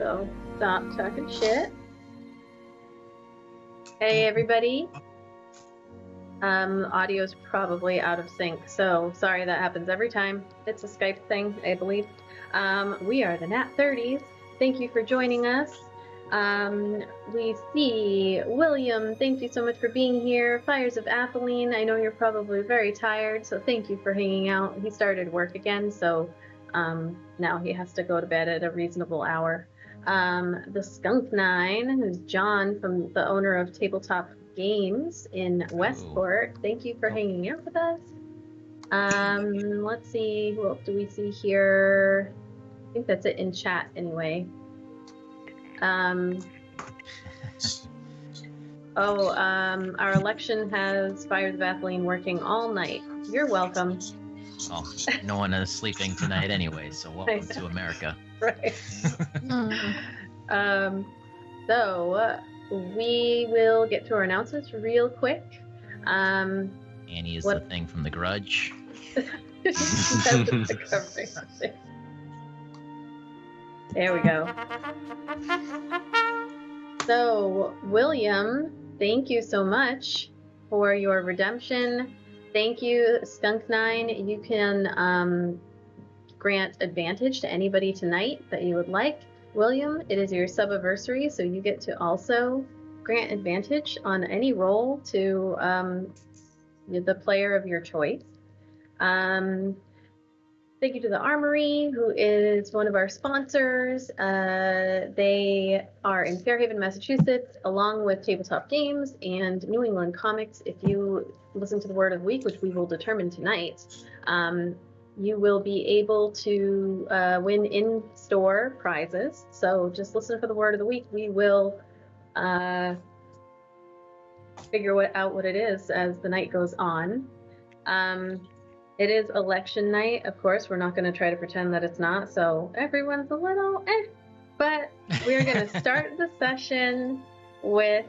so stop talking shit. Hey everybody. Audio's probably out of sync, so sorry, that happens every time. It's a Skype thing, I believe. We are the NAT30s. Thank you for joining us. We see William, thank you so much for being here. Fires of Atheline, I know you're probably very tired, so thank you for hanging out. He started work again, so now he has to go to bed at a reasonable hour. The Skunk Nine, who's John, from the owner of Tabletop Games in Westport. Thank you for hanging out with us. Let's see, who else do we see here? I think that's it in chat anyway. Our election has Fires of Atheline working all night. You're welcome. Oh, no one is sleeping tonight anyway, so welcome to America. Right. So we will get to our announcements real quick. Annie is the thing from The Grudge. There we go. So, William, thank you so much for your redemption. Thank you, Skunk9. You can grant advantage to anybody tonight that you would like. William, it is your subiversary, so you get to also grant advantage on any roll to the player of your choice. Thank you to the Armory, who is one of our sponsors. They are in Fairhaven, Massachusetts, along with Tabletop Games and New England Comics. If you listen to the Word of the Week, which we will determine tonight, you will be able to win in-store prizes. So just listen for the Word of the Week. We will figure out what it is as the night goes on. It is election night, of course. We're not going to try to pretend that it's not, so everyone's a little but we're going to start the session with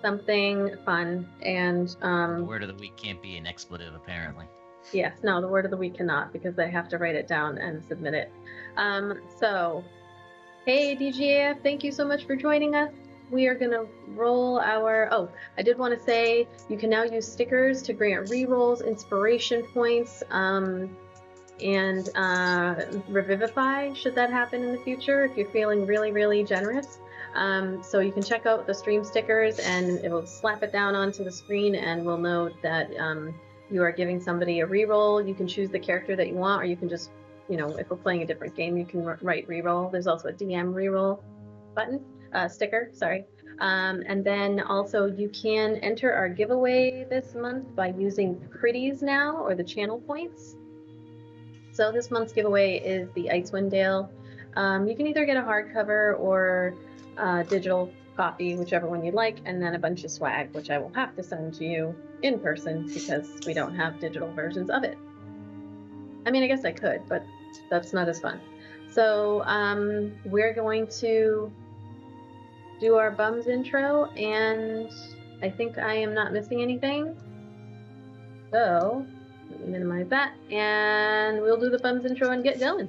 something fun. And the word of the week can't be an expletive, apparently. Yes, no, the word of the week cannot, because they have to write it down and submit it. So, hey DGAF, thank you so much for joining us. We are going to roll our... Oh, I did want to say you can now use stickers to grant rerolls, inspiration points, and revivify, should that happen in the future, if you're feeling really, really generous. So you can check out the stream stickers, and it will slap it down onto the screen, and we'll know that you are giving somebody a reroll. You can choose the character that you want, or you can just, you know, if we're playing a different game, you can write reroll. There's also a DM reroll button. Sticker, sorry. And then also you can enter our giveaway this month by using Pretties now, or the channel points. So this month's giveaway is the Icewind Dale. You can either get a hardcover or digital copy, whichever one you like, and then a bunch of swag, which I will have to send to you in person because we don't have digital versions of it. I mean, I guess I could, but that's not as fun. So we're going to do our bums intro, and I think I am not missing anything. So let me minimize that, and we'll do the bums intro and get going.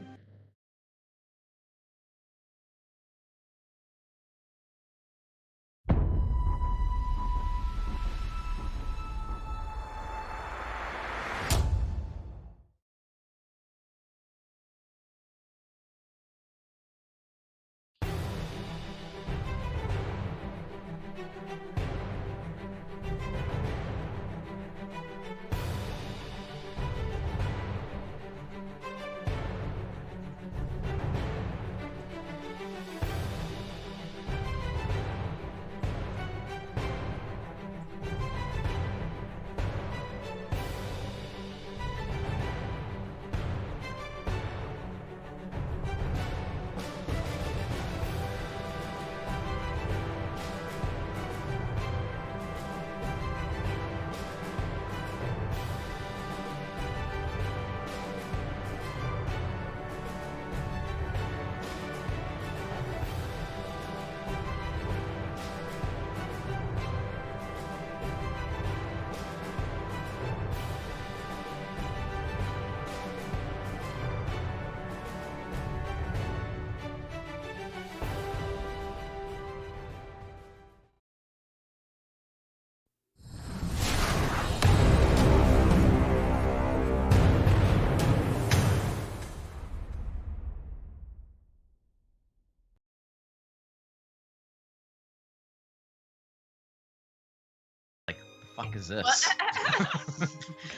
fuck is this?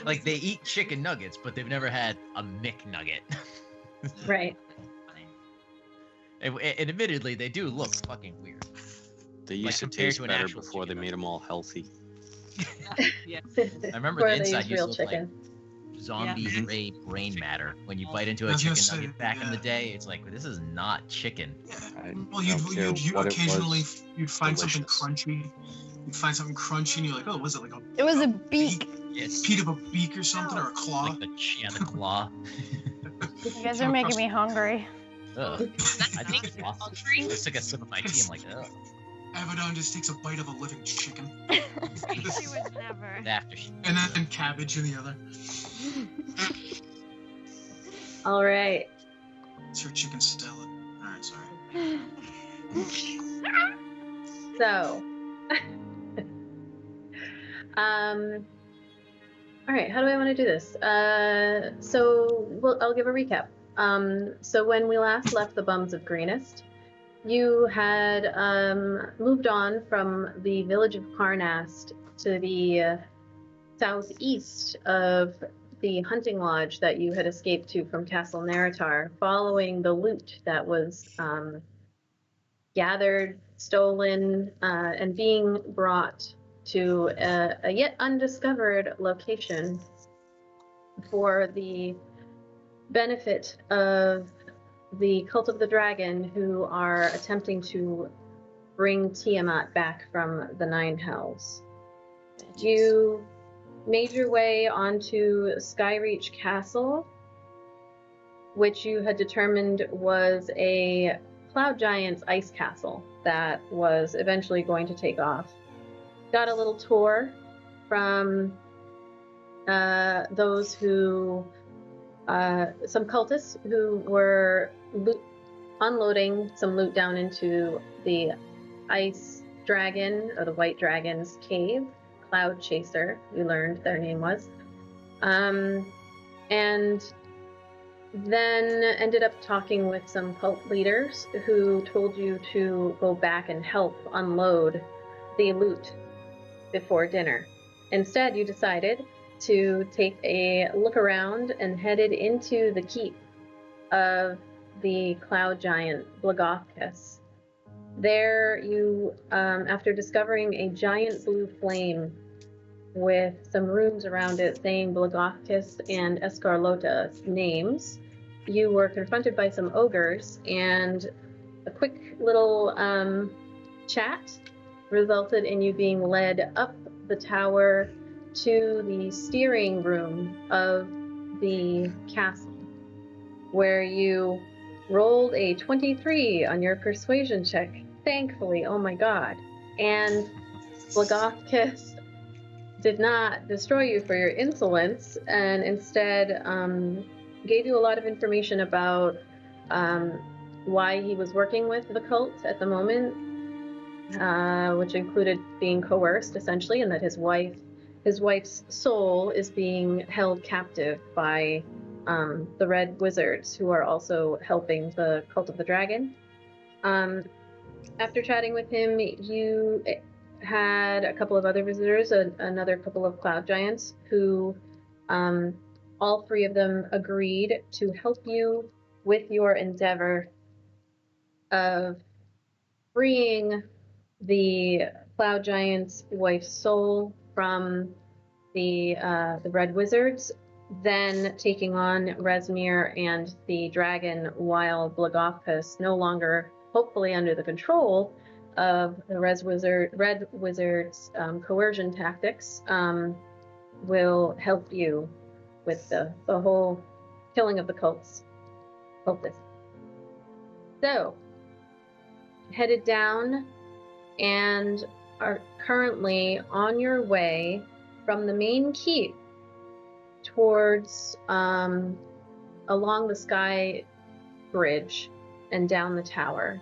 Like, they eat chicken nuggets, but they've never had a McNugget. Right. And admittedly, they do look fucking weird. They used to compared taste to an better actual before they chicken made them all healthy. Yeah. I remember Or the they inside use used to real look chicken. like zombie Yeah. gray brain matter. When you bite into I a was gonna chicken say, nugget back in the yeah. day, it's like, this is not chicken. I Well, don't care you'd what it occasionally was, you'd find something delicious. crunchy. You'd find something crunchy, and you're like, oh, was it like a? It was a beak. It's Piece of a beak or something, or a claw. like the claw. You guys are making me hungry. Ugh. I Think just lost it. poultry? I just took a sip of my tea. I'm like, ugh. Abaddon just takes a bite of a living chicken, She would never. After she. and then cabbage in the other. All right. It's her chicken salad. All right, sorry. So, all right. How do I want to do this? I'll give a recap. So when we last left the Bums of Greenest, you had moved on from the village of Carnast to the southeast of the hunting lodge that you had escaped to from Castle Neritar, following the loot that was gathered, stolen, and being brought to a yet undiscovered location for the benefit of the Cult of the Dragon, who are attempting to bring Tiamat back from the Nine Hells. You made your way onto Skyreach Castle, which you had determined was a Cloud Giant's ice castle that was eventually going to take off. Got a little tour from those who, some cultists who were unloading some loot down into the ice dragon, or the white dragon's cave. Cloud Chaser, we learned their name was. And then ended up talking with some cult leaders who told you to go back and help unload the loot before dinner. Instead, you decided to take a look around and headed into the keep of the cloud giant Blagothkus. There you, after discovering a giant blue flame with some runes around it saying Blagothkus and Escarlota names, you were confronted by some ogres, and a quick little chat resulted in you being led up the tower to the steering room of the castle, where you rolled a 23 on your persuasion check, thankfully, oh my god. And Blagothkus did not destroy you for your insolence, and instead gave you a lot of information about why he was working with the cult at the moment, which included being coerced, essentially, and that his wife's soul is being held captive by the Red Wizards, who are also helping the Cult of the Dragon. After chatting with him, you had a couple of other visitors, another couple of cloud giants, who all three of them agreed to help you with your endeavor of freeing the cloud giant's wife's soul from the Red Wizards, then taking on Resmir and the dragon, while Blagothkus, no longer hopefully under the control of the Red Wizard's coercion tactics, will help you with the whole killing of the cultists. So, headed down and are currently on your way from the main keep towards along the sky bridge and down the tower.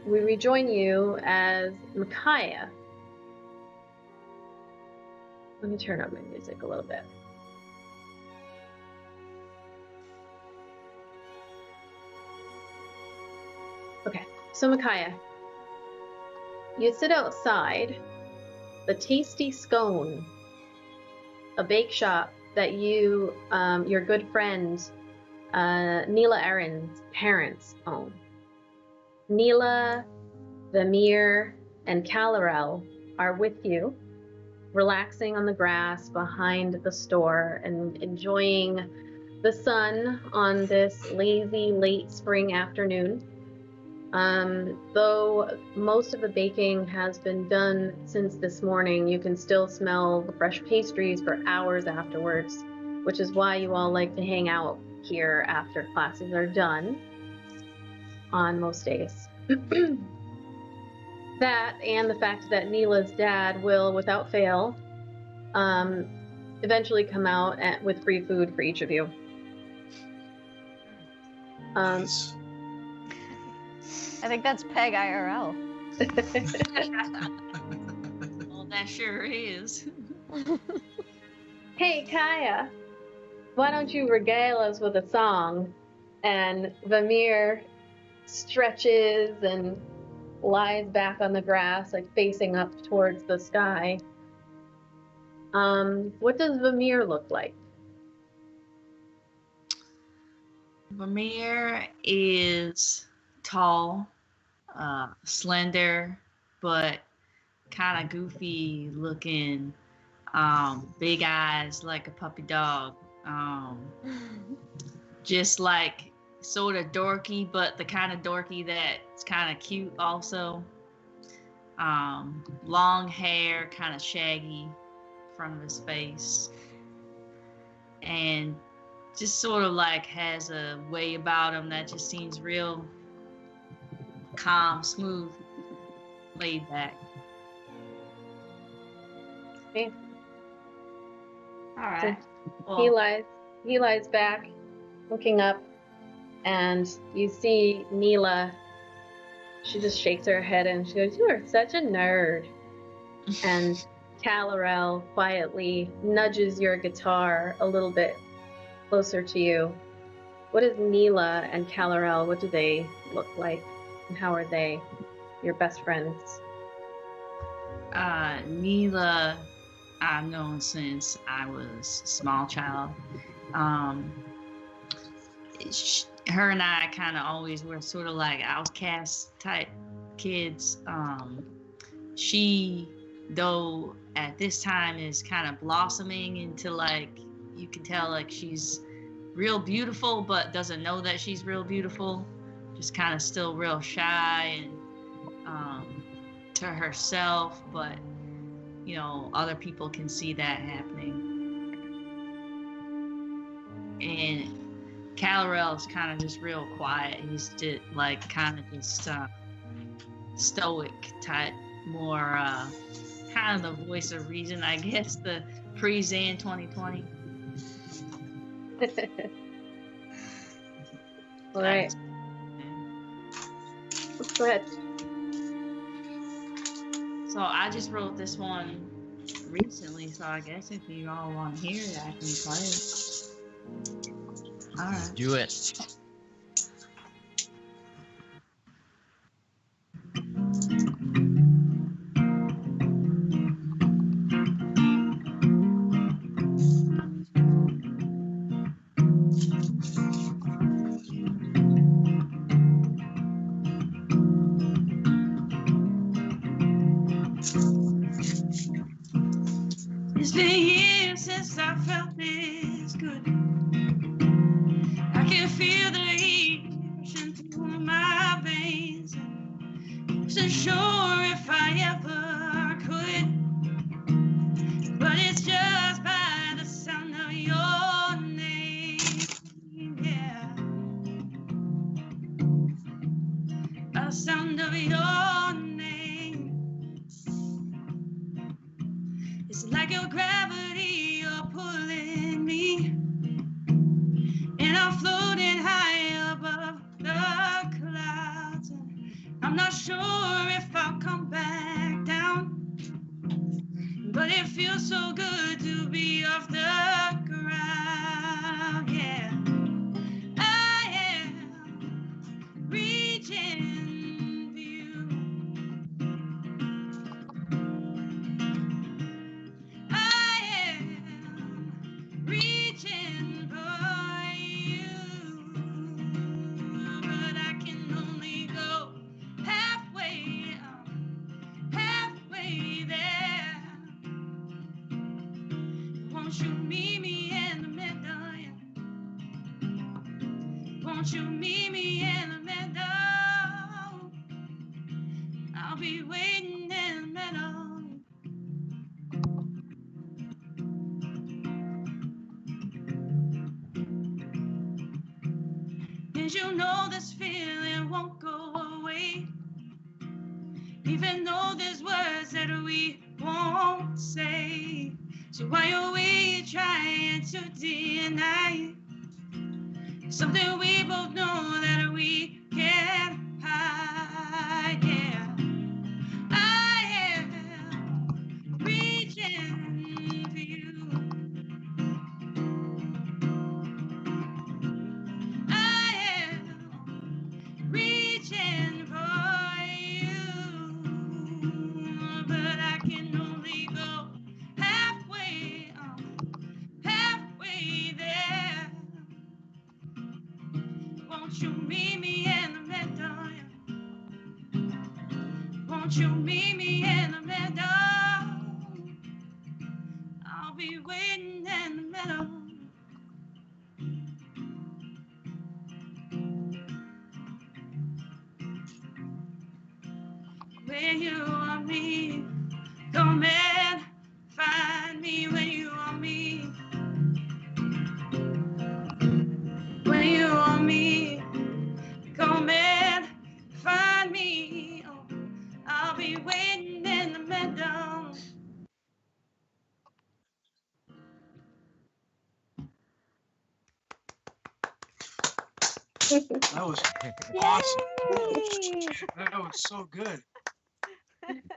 We rejoin you as Micaiah. Let me turn up my music a little bit. Okay, so Micaiah, you sit outside the Tasty Scone, a bake shop that you, your good friend, Neela Aaron's parents own. Neela, Vamir, and Kalarel are with you, relaxing on the grass behind the store and enjoying the sun on this lazy late spring afternoon. Though most of the baking has been done since this morning, you can still smell the fresh pastries for hours afterwards, which is why you all like to hang out here after classes are done on most days. That and the fact that Neela's dad will, without fail, eventually come out with free food for each of you. Nice. I think that's Peg IRL. Well, that sure is. Hey, Kaya, why don't you regale us with a song? And Vamir stretches and lies back on the grass, like facing up towards the sky. What does Vamir look like? Vermeer is tall, slender, but kind of goofy looking. Big eyes like a puppy dog. Just like sort of dorky, but the kind of dorky that's kind of cute also. Long hair, kind of shaggy from his face. And just sort of like has a way about him that just seems real calm, smooth, laid back. Okay. All right. He lies back, looking up, and you see Neela. She just shakes her head and she goes, "You are such a nerd." And Kalarel quietly nudges your guitar a little bit closer to you. What is Neela and Kalarel? What do they look like? And how are they your best friends? Neela, I've known since I was a small child. Her and I kind of always were sort of like outcast type kids. She, though, at this time is kind of blossoming into like, you can tell like she's real beautiful, but doesn't know that she's real beautiful. Just kind of still real shy and to herself, but you know, other people can see that happening. And Kalarel is kind of just real quiet. He's just like kind of just stoic type, more kind of the voice of reason, I guess, the pre-Zan 2020. All right. Go ahead. So I just wrote this one recently, so I guess if you all want to hear it, I can play it. All right. Do it. It's been years since I felt this good. I can feel the heat rushing through my veins. Wasn't sure if I ever could, but it's just by the sound of your name, yeah. By the sound of your name. It's like your gravity, you're pulling me, and I'm floating high above the clouds. I'm not sure if I'll come back down, but it feels so good to be off the ground, yeah. I am reaching for you. Won't you meet me in the meadow? I'll be waiting in the meadow. Did you know this feeling won't go away? Even though there's words that we won't say. So why are we trying to deny something we both know that we can't hide? Yeah, I am reaching for you. I am reaching for you, but I can only go halfway, halfway there. Won't you meet me in the middle? Won't you meet me in the middle? I'll be waiting in the middle. Where you want me, come and find me. When you want me, when you want me, come and find me. Oh, I'll be waiting in the meadow. That was awesome. Yay! That was so good.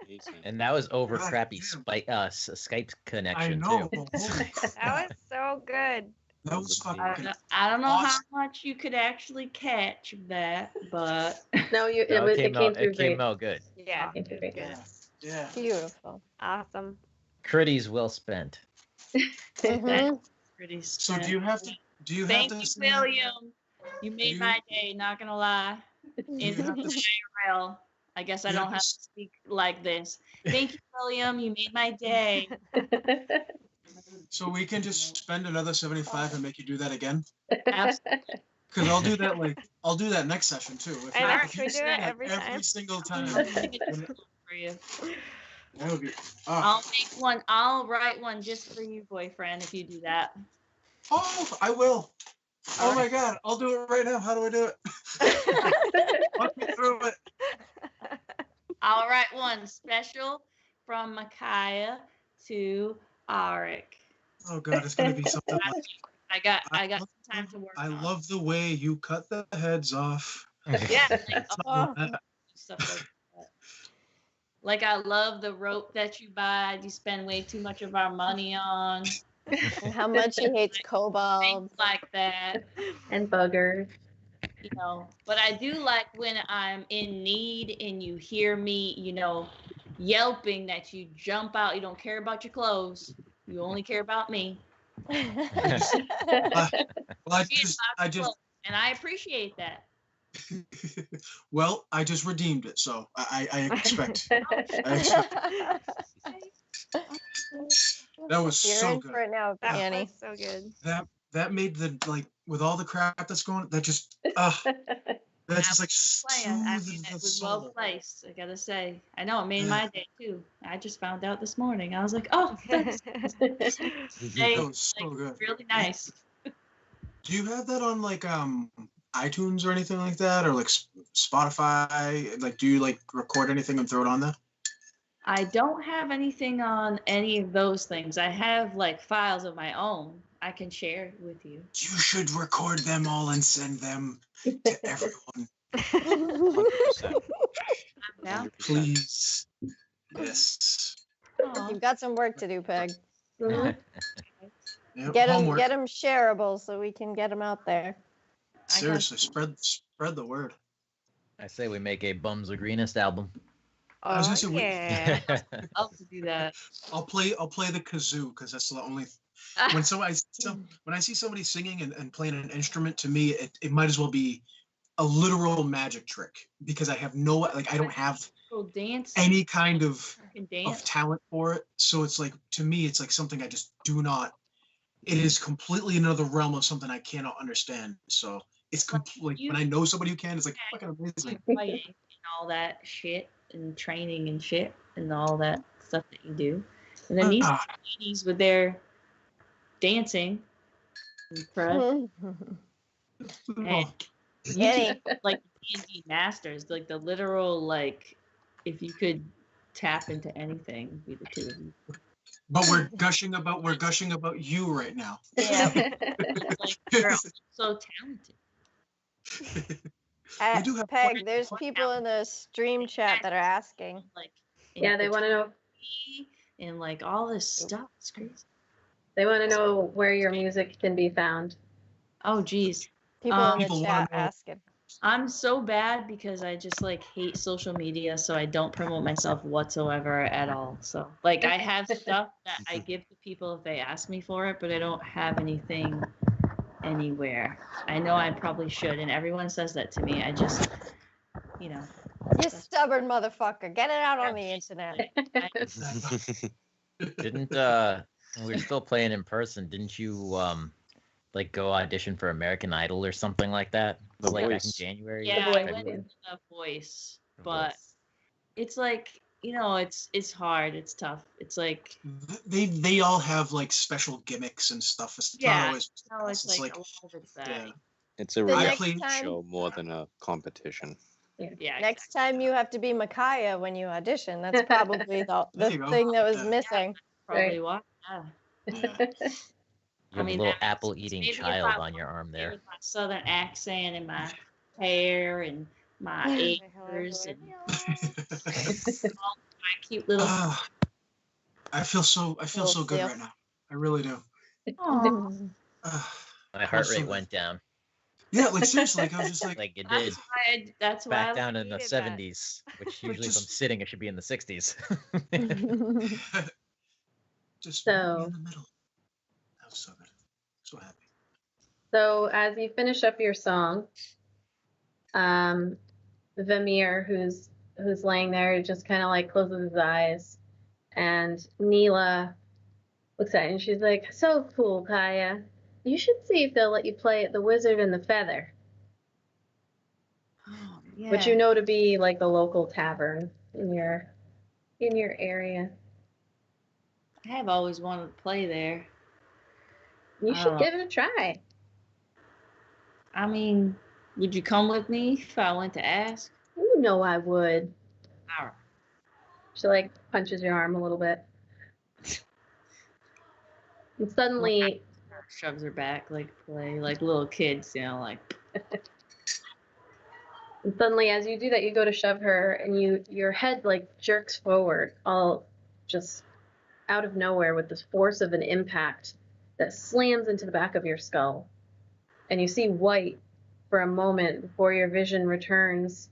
Amazing. And that was over God crappy damn. Skype I connection know. too. Holy crap. That was so good. That was I fucking I don't know awesome. how much you could actually catch of that, but No, it It came through it came great. out good. Yeah. Came through great. Yeah. Yeah. Beautiful. Awesome. Critties well spent. Mhm. pretty So do you have to Thank you, sing- William. You made you- my day, not gonna lie. do you have to s- IRL. I guess I You have don't have to to speak like this. Thank you, William. You made my day. so we can just spend another 75 and make you do that again? Absolutely. Because I'll do that next session too. If, I you- know, if should we you do sing it like every time? single time, I'll sing it just for you. that would be. I'll make one. I'll write one just for you, boyfriend, if you do that. Oh, I will. Oh my God, I'll do it right now. How do I do it? Walk me through it. I'll write one special from Micaiah to Arik. Oh God, it's gonna be something like. I got some time to work I on. love the way you cut the heads off. Yeah, like, Oh. stuff like that. Like I love the rope that you buy. You spend way too much of our money on. And how much he hates Things kobolds. like that. And buggers. You know, but I do like when I'm in need and you hear me, yelping that you jump out. You don't care about your clothes. You only care about me. Well, And I appreciate that. well, I just redeemed it, so I expect. That was You're so in good. for it now, That Annie. was so good. That made the with all the crap that's going. That just that just like Plan. I soothes mean, the it was well soul. placed. I gotta say. I know it made my day too. I just found out this morning. I was like, oh, that's That was so good. really nice. Do you have that on like iTunes or anything like that, or like Spotify? Like, do you like record anything and throw it on there? I don't have anything on any of those things. I have like files of my own. I can share with you. You should record them all and send them to everyone, 100%. Now, 100%. please. Yes. You've got some work to do, Peg. Mhm. Yep, Get homework. them shareable so we can get them out there. Seriously, spread the word. I say we make a Bums the Greenest album. I was gonna say, yeah. I'd love to do that. I'll play the kazoo because that's the only. When I see somebody singing and playing an instrument, to me it might as well be a literal magic trick because I have I don't have Dance. any kind of Dance. talent for it. So it's like, to me, it's like something I just do not. It is completely another realm of something I cannot understand. So it's complete. When I know somebody who can, it's like fucking amazing. Fighting and all that shit and training and shit and all that stuff that you do. And then these ladies with their dancing and prep. And Yay. like D&D masters, like the literal, like, if you could tap into anything, it'd be the two of you. But we're gushing about you right now. Yeah. Like, you're so talented. We do have Peg, there's people in the stream chat that are asking. Like, Yeah, they want to know. And like all this stuff. It's crazy. They want to know where your music can be found. Oh, geez. People in People the wanna chat know. asking. I'm so bad because I just like hate social media, so I don't promote myself whatsoever at all. So like I have stuff that I give to people if they ask me for it, but I don't have anything anywhere. I know I probably should, and everyone says that to me. I just, you know. You stubborn motherfucker. Get it out on the internet. Didn't when we were still playing in person, didn't you like go audition for American Idol or something like that? The Like back in Voice. January? Yeah, or I Voice, went February? to The Voice, The but Voice. it's like, you know, it's hard, it's tough. It's like, They all have like special gimmicks and stuff. It's yeah, not always. no, it's It's like like a lot of it's that. yeah. It's a The next reality time- show more than a competition. Yeah, Next time you have to be Micaiah when you audition. That's probably the There you go. thing that was Yeah. missing. probably why. Yeah. Yeah. You have mean, a little that- apple-eating maybe if child I on your arm there. With my southern accent and my hair and my ears and my cute little. Ah, I feel so Little good seal. right now. I really do. Aw. Ah, My heart so rate good. went down. Yeah, like seriously, like I was just like, Like it did. That's why Back I down in the needed that. 70s, which usually if I'm just- sitting, it should be in the 60s. just So- meet me in the middle. That was so good. So happy. So as you finish up your song, Vamir, who's laying there, just kind of like closes his eyes, and Neela looks at you and she's like, "So cool, Kaya. You should see if they'll let you play at the Wizard and the Feather," Oh, yeah. which you know to be like the local tavern in your area. I have always wanted to play there. You I should don't give it a try. I mean, would you come with me if I went to ask? You know I would. All right. She like punches your arm a little bit. And suddenly, Shoves her back, like play, like little kids, you know, like. as you do that, you go to shove her, and your head like jerks forward, all just out of nowhere with this force of an impact that slams into the back of your skull. And you see white for a moment before your vision returns,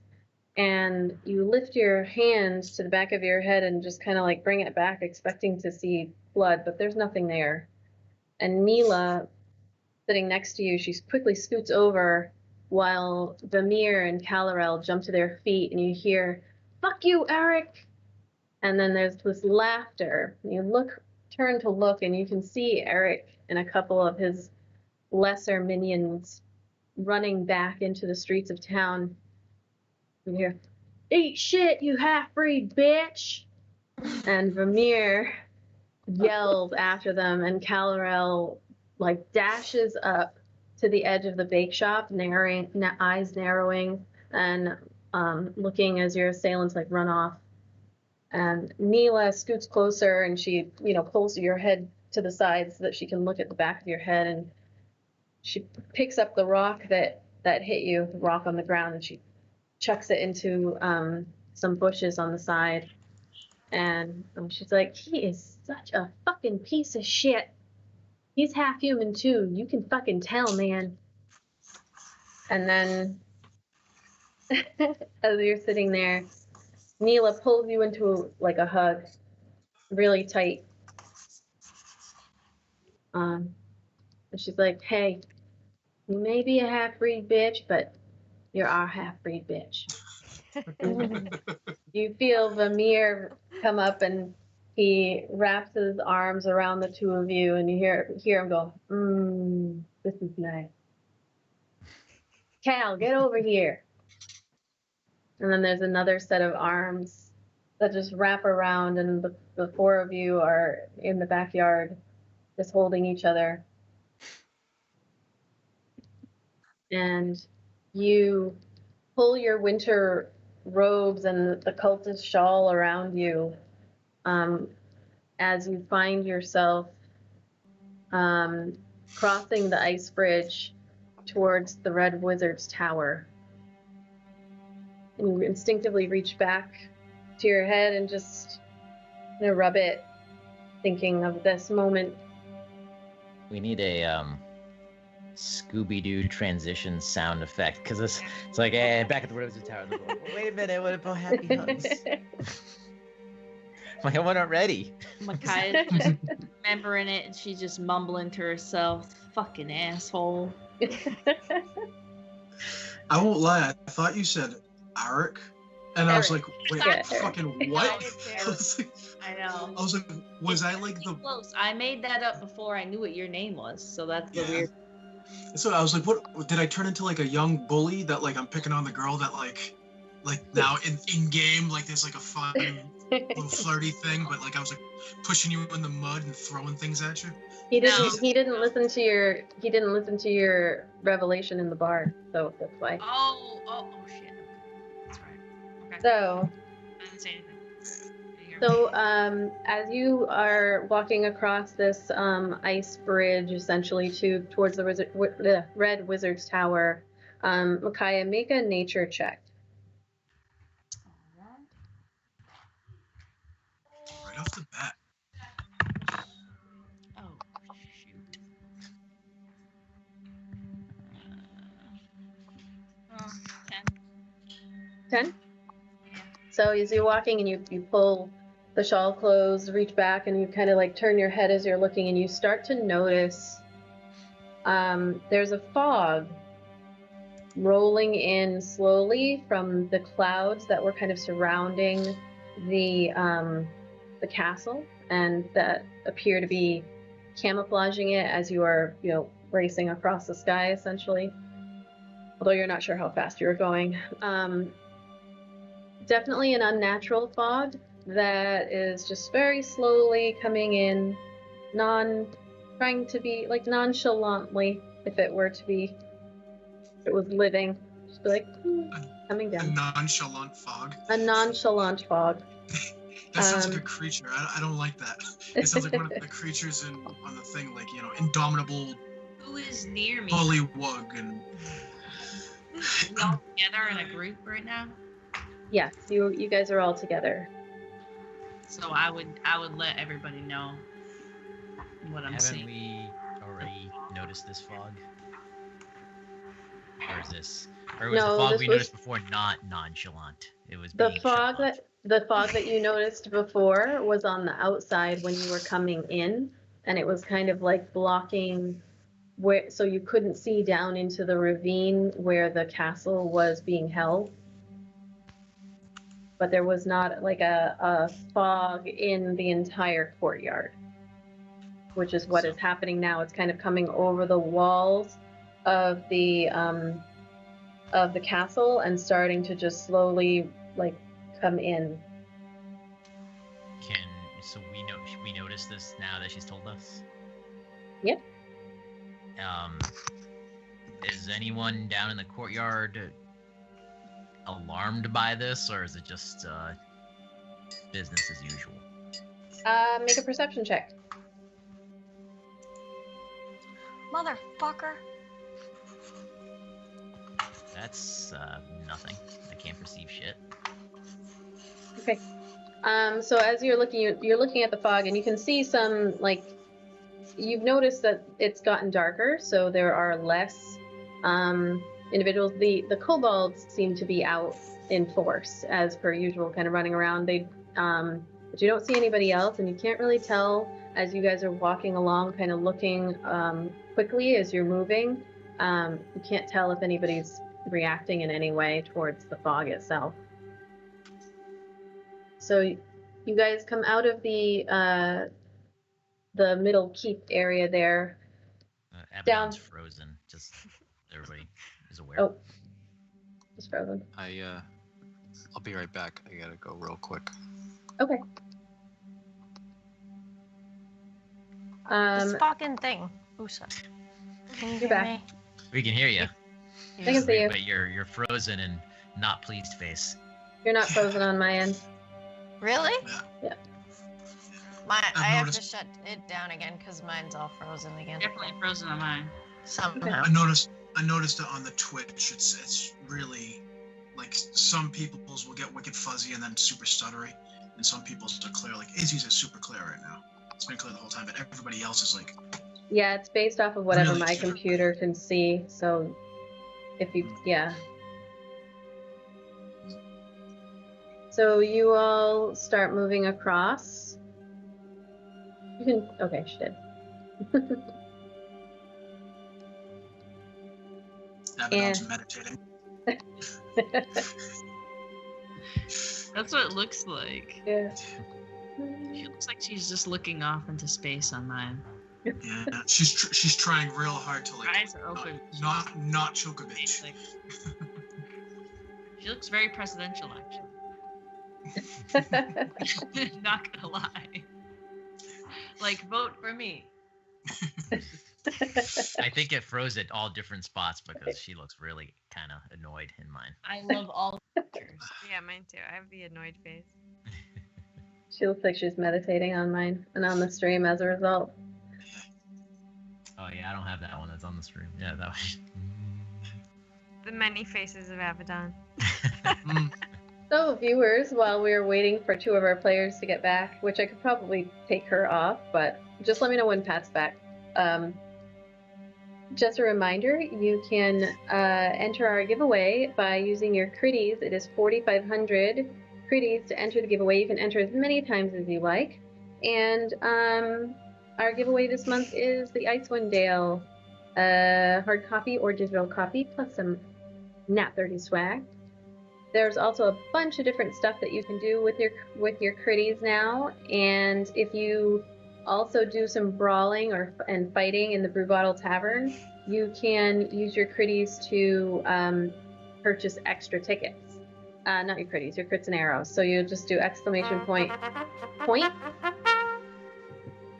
and you lift your hands to the back of your head and just kind of like bring it back, expecting to see blood, but there's nothing there. And Neela, sitting next to you, she quickly scoots over while Vamir and Kalarel jump to their feet, and you hear, "Fuck you, Eric!" And then there's this laughter. You turn to look, and you can see Eric and a couple of his lesser minions running back into the streets of town. You hear, "Eat shit, you half-breed bitch!" And Vamir yells after them, and Kalarel like dashes up to the edge of the bake shop, eyes narrowing, and looking as your assailants like run off. And Neela scoots closer, and she, pulls your head to the side so that she can look at the back of your head, and she picks up the rock that hit you, the rock on the ground, and she chucks it into some bushes on the side. And she's like, "He is such a fucking piece of shit. He's half human too. You can fucking tell, man." And then, as you're sitting there, Neela pulls you into like a hug, really tight. And she's like, "Hey, you may be a half-breed bitch, but you're our half-breed bitch." You feel Vamir come up, and he wraps his arms around the two of you, and you hear him go, "This is nice." Cal, get over here. And then there's another set of arms that just wrap around, and the four of you are in the backyard just holding each other. And you pull your winter robes and the cultist shawl around you as you find yourself crossing the ice bridge towards the Red Wizard's Tower. And you instinctively reach back to your head and just rub it, thinking of this moment. We need a Scooby-Doo transition sound effect, because it's like, hey, back at the Roses Tower. Wait a minute, what about Happy Hugs? Like, I wasn't ready. Micaiah just remembering it, and she's just mumbling to herself, "Fucking asshole." I won't lie. I thought you said Eric, and I was like, wait, Yeah, fucking what? Eric. I know. I was like, was I like the? Close. I made that up before I knew what your name was, so that's the weird. So I was like, what? Did I turn into like a young bully that like I'm picking on the girl that like now in game like there's like a fun little flirty thing, but like I was like pushing you in the mud and throwing things at you. He didn't listen to your revelation in the bar, so that's why. Oh shit. That's right. Okay. So I didn't say anything. So, as you are walking across this ice bridge, essentially towards the Red Wizard's Tower, Micaiah, make a nature check. Right off the bat. Oh shoot. 10. 10? So as you're walking and you pull the shawl closed, reach back, and you kind of like turn your head as you're looking, and you start to notice there's a fog rolling in slowly from the clouds that were kind of surrounding the castle, and that appear to be camouflaging it as you are, racing across the sky, essentially. Although you're not sure how fast you're going. Definitely an unnatural fog that is just very slowly coming in, trying to be like nonchalantly, if it was living, just be like coming down. A nonchalant fog. A nonchalant fog. That sounds like a creature. I don't like that. It sounds like one of the creatures on the thing, like Indomitable. Who is near me? Bullywug and. We all together in a group right now. Yes, you guys are all together. So I would let everybody know what I'm seeing. Haven't we already noticed this fog? Or is this? Or was the fog we noticed before not nonchalant? It was the fog that you noticed before was on the outside when you were coming in, and it was kind of like blocking so you couldn't see down into the ravine where the castle was being held. But there was not like a fog in the entire courtyard, which is what is happening now. It's kind of coming over the walls of the castle and starting to just slowly like come in. So we notice this now that she's told us? Yep. Is anyone down in the courtyard alarmed by this, or is it just business as usual? Make a perception check. Motherfucker. That's nothing. I can't perceive shit. Okay. So as you're looking at the fog, and you can see some you've noticed that it's gotten darker, so there are less individuals. The kobolds seem to be out in force as per usual, kind of running around. But you don't see anybody else, and you can't really tell as you guys are walking along, kind of looking quickly as you're moving. You can't tell if anybody's reacting in any way towards the fog itself. So you guys come out of the middle keep area there. Abaddon's frozen. Just everybody is aware. Oh, just frozen. I'll be right back. I gotta go real quick. Okay. This fucking thing. Usa. Can you You're hear back. me? We can hear you. I can see you. But you're frozen and not pleased face. You're not frozen on my end. Really? Yeah. I have to noticed- shut it down again because mine's all frozen again. Definitely frozen on mine. Somehow. I noticed it on the Twitch. It's really like some people's will get wicked fuzzy and then super stuttery, and some people's are clear. Like Izzy's is super clear right now. It's been clear the whole time, but everybody else is like. Yeah, it's based off of whatever Really my cute. computer can see. So, So you all start moving across. You can. Okay, she did. Abaddon's meditating. That's what it looks like. Yeah. She looks like she's just looking off into space on mine. Yeah, she's trying real hard to Her like eyes are open. not choke a bitch. Like, she looks very presidential, actually. Not gonna lie. Like, vote for me. I think it froze at all different spots because she looks really kind of annoyed in mine. I love all pictures. Yeah, mine too. I have the annoyed face. She looks like she's meditating on mine and on the stream as a result. Oh yeah, I don't have that one. That's on the stream. Yeah, that was. The many faces of Abaddon. So, viewers, while we are waiting for two of our players to get back, which I could probably take her off, but just let me know when Pat's back. Just a reminder, you can enter our giveaway by using your critties. It is 4,500 critties to enter the giveaway. You can enter as many times as you like. And our giveaway this month is the Icewind Dale hard copy or digital copy, plus some NAT30 swag. There's also a bunch of different stuff that you can do with your critties now, and if you also do some brawling and fighting in the Brew Bottle Tavern, you can use your critties to purchase extra tickets. Not your critties, your crits and arrows. So you just do exclamation point,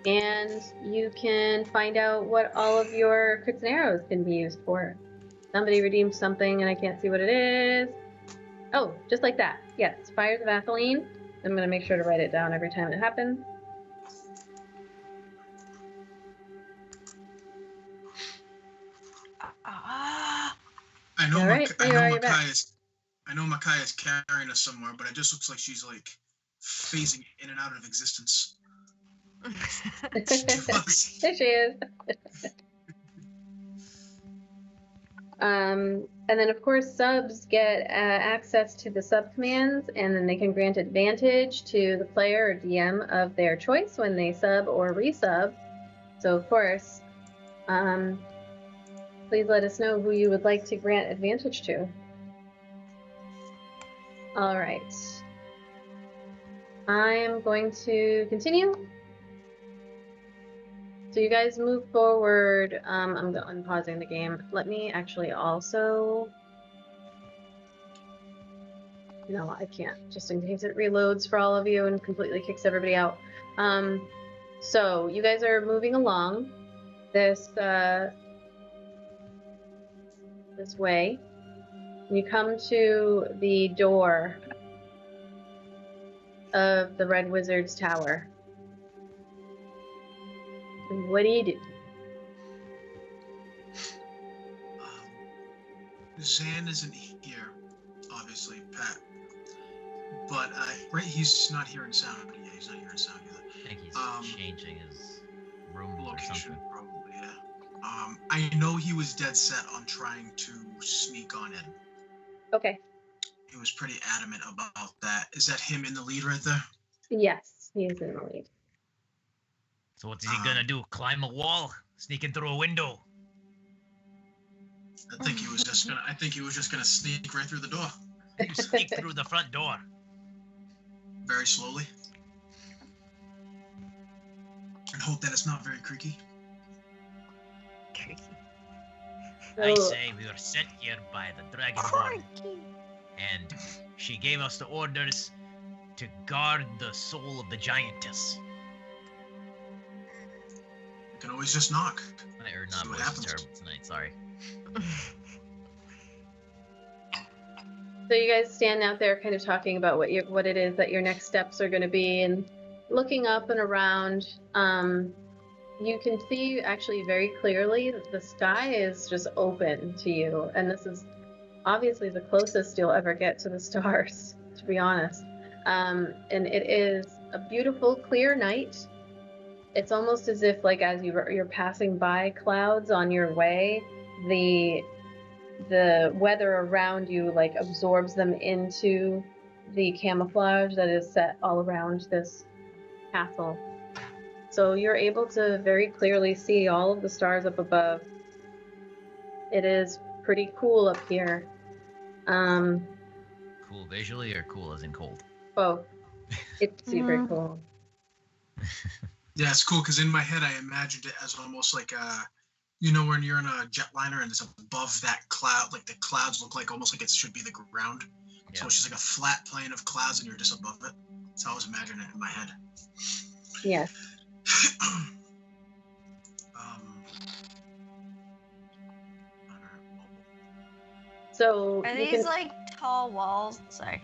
and you can find out what all of your crits and arrows can be used for. Somebody redeemed something and I can't see what it is. Oh, just like that. Yes, Fires of Atheline. I'm going to make sure to write it down every time it happens. I know, All right, you're back. I know Micaiah's carrying us somewhere, but it just looks like she's like phasing in and out of existence. There she is. And then, of course, subs get access to the sub commands, and then they can grant advantage to the player or DM of their choice when they sub or resub. So, of course, please let us know who you would like to grant advantage to. All right. I am going to continue. So you guys move forward. I'm pausing the game. Let me actually also. No, I can't. Just in case it reloads for all of you and completely kicks everybody out. So you guys are moving along this this way. You come to the door of the Red Wizard's Tower. What do you do? Zan isn't here, obviously, Pat. But right, he's not hearing sound. Yeah, he's not hearing sound either. I think he's changing his room or Location, something. probably, yeah. I know he was dead set on trying to sneak on in. Okay. He was pretty adamant about that. Is that him in the lead right there? Yes, he is in the lead. So what is he gonna do? Climb a wall? Sneak in through a window? I think he was just gonna sneak right through the door, Sneak through the front door. very slowly, and hope that it's not very creaky. Creaky. I So- say we were sent here by the Dragonborn, and she gave us the orders to guard the soul of the giantess. You can always just knock. Or See not, what voice is happens. terrible tonight. Sorry. So you guys stand out there kind of talking about what it is that your next steps are going to be, and looking up and around. You can see actually very clearly that the sky is just open to you, and this is obviously the closest you'll ever get to the stars, to be honest. And it is a beautiful, clear night. It's almost as if, like, as you're passing by clouds on your way, the weather around you like absorbs them into the camouflage that is set all around this castle. So you're able to very clearly see all of the stars up above. It is pretty cool up here. Cool visually or cool as in cold? Both. It's super Mhm. cool. Yeah, it's cool because in my head I imagined it as almost like you know, when you're in a jetliner and it's above that cloud, like the clouds look like almost like it should be the ground. Yeah. So it's just like a flat plane of clouds and you're just above it. That's how I was imagining it in my head. Yes. So Are you these can, like tall walls? Sorry.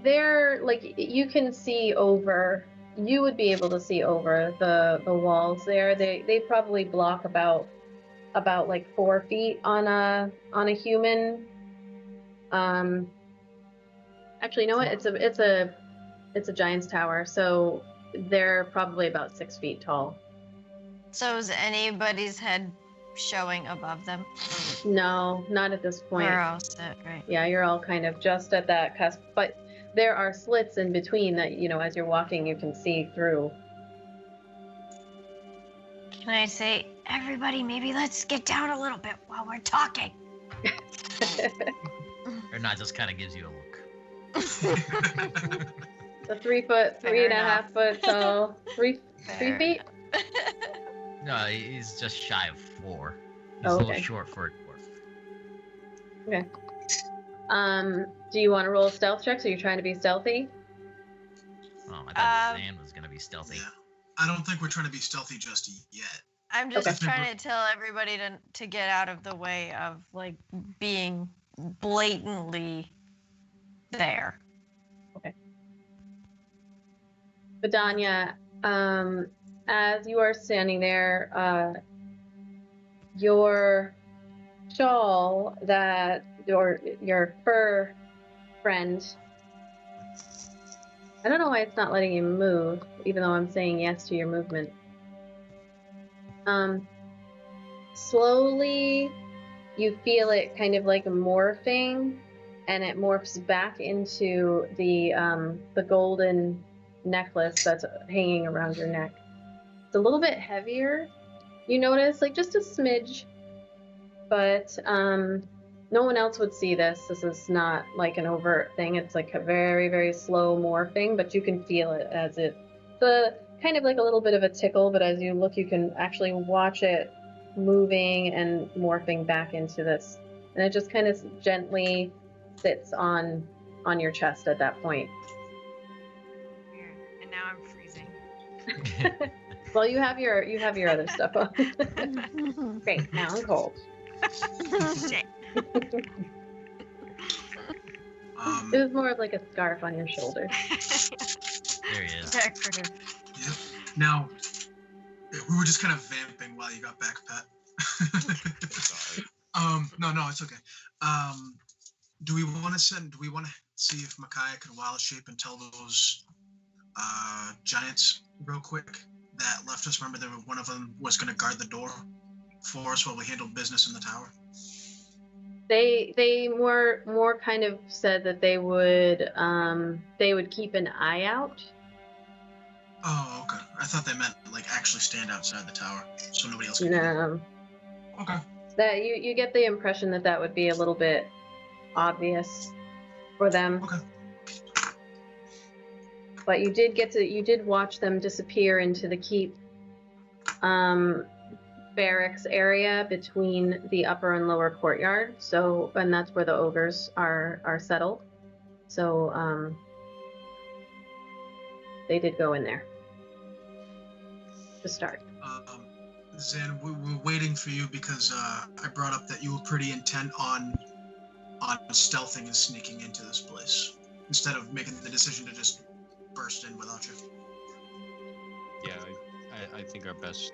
they're like, you can see over. You would be able to see over the walls there. They probably block about like 4 feet on a human. Actually, you know what? It's a giant's tower, so they're probably about 6 feet tall. So is anybody's head showing above them? No, not at this point. We're all set, right? Yeah, you're all kind of just at that cusp, but there are slits in between that, you know, as you're walking, you can see through. Can I say, everybody, maybe let's get down a little bit while we're talking? Or not, just kind of gives you a look. The 3 foot, Fair 3.5 foot tall, three Fair feet. No, he's just shy of 4. He's Oh, a little okay. short for a dwarf. Okay. Do you want to roll a stealth check? So you're trying to be stealthy? Oh, I thought Zan was gonna be stealthy. Yeah. I don't think we're trying to be stealthy just yet. I'm just Okay. trying to tell everybody to get out of the way of like being blatantly there. Vidania, as you are standing there, your shawl that your fur friend, I don't know why it's not letting you move, even though I'm saying yes to your movement. Slowly you feel it kind of like morphing, and it morphs back into the golden necklace that's hanging around your neck. It's a little bit heavier, you notice, like just a smidge, but no one else would see this. This is not like an overt thing. It's like a very, very slow morphing, but you can feel it as the kind of like a little bit of a tickle, but as you look, you can actually watch it moving and morphing back into this. And it just kind of gently sits on your chest at that point. Weird. And now I'm freezing. Well, you have your other stuff on. Great, now I'm cold. Shit. It was more of like a scarf on your shoulder. There he is. Decorative. Yep. Now, we were just kind of vamping while you got back, Pat. Sorry. No, it's okay. Do we want to see if Micaiah can wild shape and tell those giants real quick that left us? Remember, one of them was going to guard the door for us while we handled business in the tower. They more kind of said that they would keep an eye out. Oh, okay. I thought they meant like actually stand outside the tower so nobody else can get in. No, Okay. that you get the impression that would be a little bit obvious for them. Okay. But you did watch them disappear into the keep. barracks area between the upper and lower courtyard. So, and that's where the ogres are settled. So, they did go in there to start. Zan, we're waiting for you because I brought up that you were pretty intent on stealthing and sneaking into this place instead of making the decision to just burst in without you. Yeah, I think our best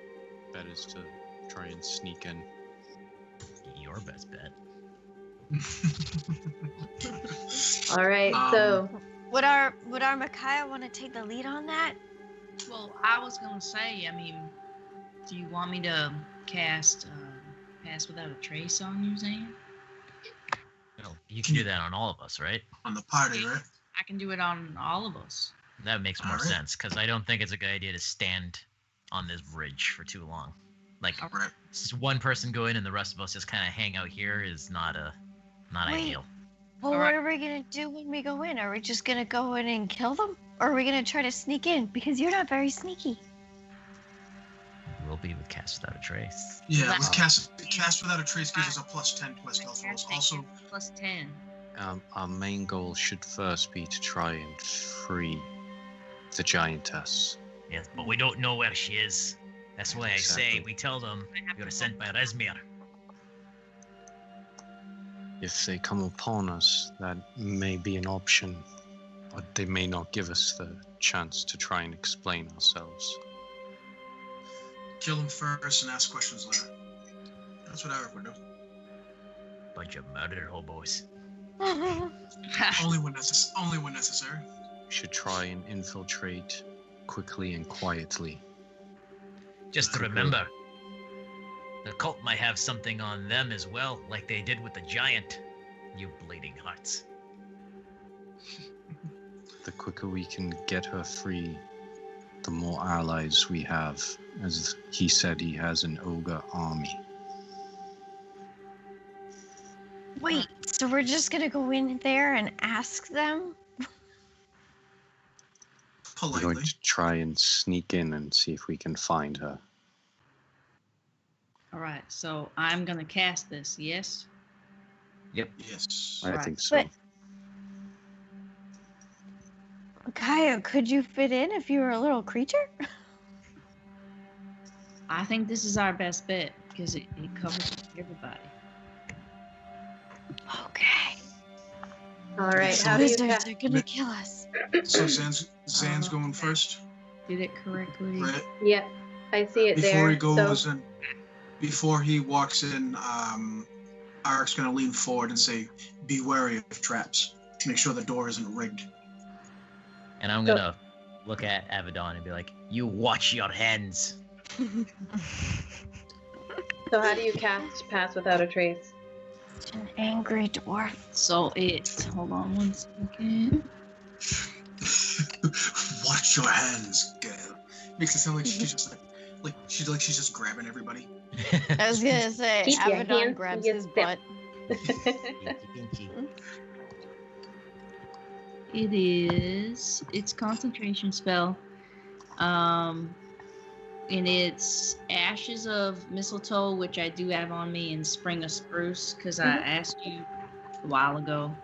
bet is to try and sneak in. Your best bet. All right, so Would our Micaiah want to take the lead on that? Well, I was gonna say, I mean, do you want me to cast Pass Without a Trace on you, Zane? No, you can do that on all of us, right? On the party, right? I can do it on all of us. That makes more All right. sense, because I don't think it's a good idea to stand on this bridge for too long. Like, All right. just one person go in and the rest of us just kind of hang out here is not Wait. ideal. Well, All what right. are we gonna do when we go in? Are we just gonna go in and kill them? Or are we gonna try to sneak in? Because you're not very sneaky. We'll be with Cast Without a Trace. Yeah, That's- with cast without a trace gives us a +10 plus stealth rolls. Also, Plus 10. Our main goal should first be to try and free the giantess. Yes, but we don't know where she is. That's why I say Exactly. we tell them you're sent by Resmir. If they come upon us, that may be an option, but they may not give us the chance to try and explain ourselves. kill him first and ask questions later. That's what I would do. Bunch of murdered hobos. Only when necessary. We should try and infiltrate quickly and quietly. Just to remember, the cult might have something on them as well, like they did with the giant. You bleeding hearts. The quicker we can get her free, the more allies we have. As he said, he has an ogre army. Wait, so we're just gonna go in there and ask them? We're Politely. going to try and sneak in and see if we can find her. All right, so I'm gonna cast this. Yes. Yes. I Right. think so. But Micaiah, could you fit in if you were a little creature? I think this is our best bet because it covers everybody. Okay. all right, how do you Wizards cast? are gonna kill us. So Zan's going first, Did it correctly? right? Yep, I see it Before there. he goes So in, before he walks in, Arik's gonna lean forward and say, "Be wary of traps. Make sure the door isn't rigged." And I'm gonna look at Avedon and be like, you watch your hands. so how do you cast Pass Without a Trace? Such an angry dwarf. So hold on one second. Watch your hands, girl. Makes it sound like she's just like she's just grabbing everybody. I was gonna say, Keep your Avedon hands grabs to his yourself. butt. It's concentration spell. And it's ashes of mistletoe, which I do have on me, and spring of spruce, because I asked you a while ago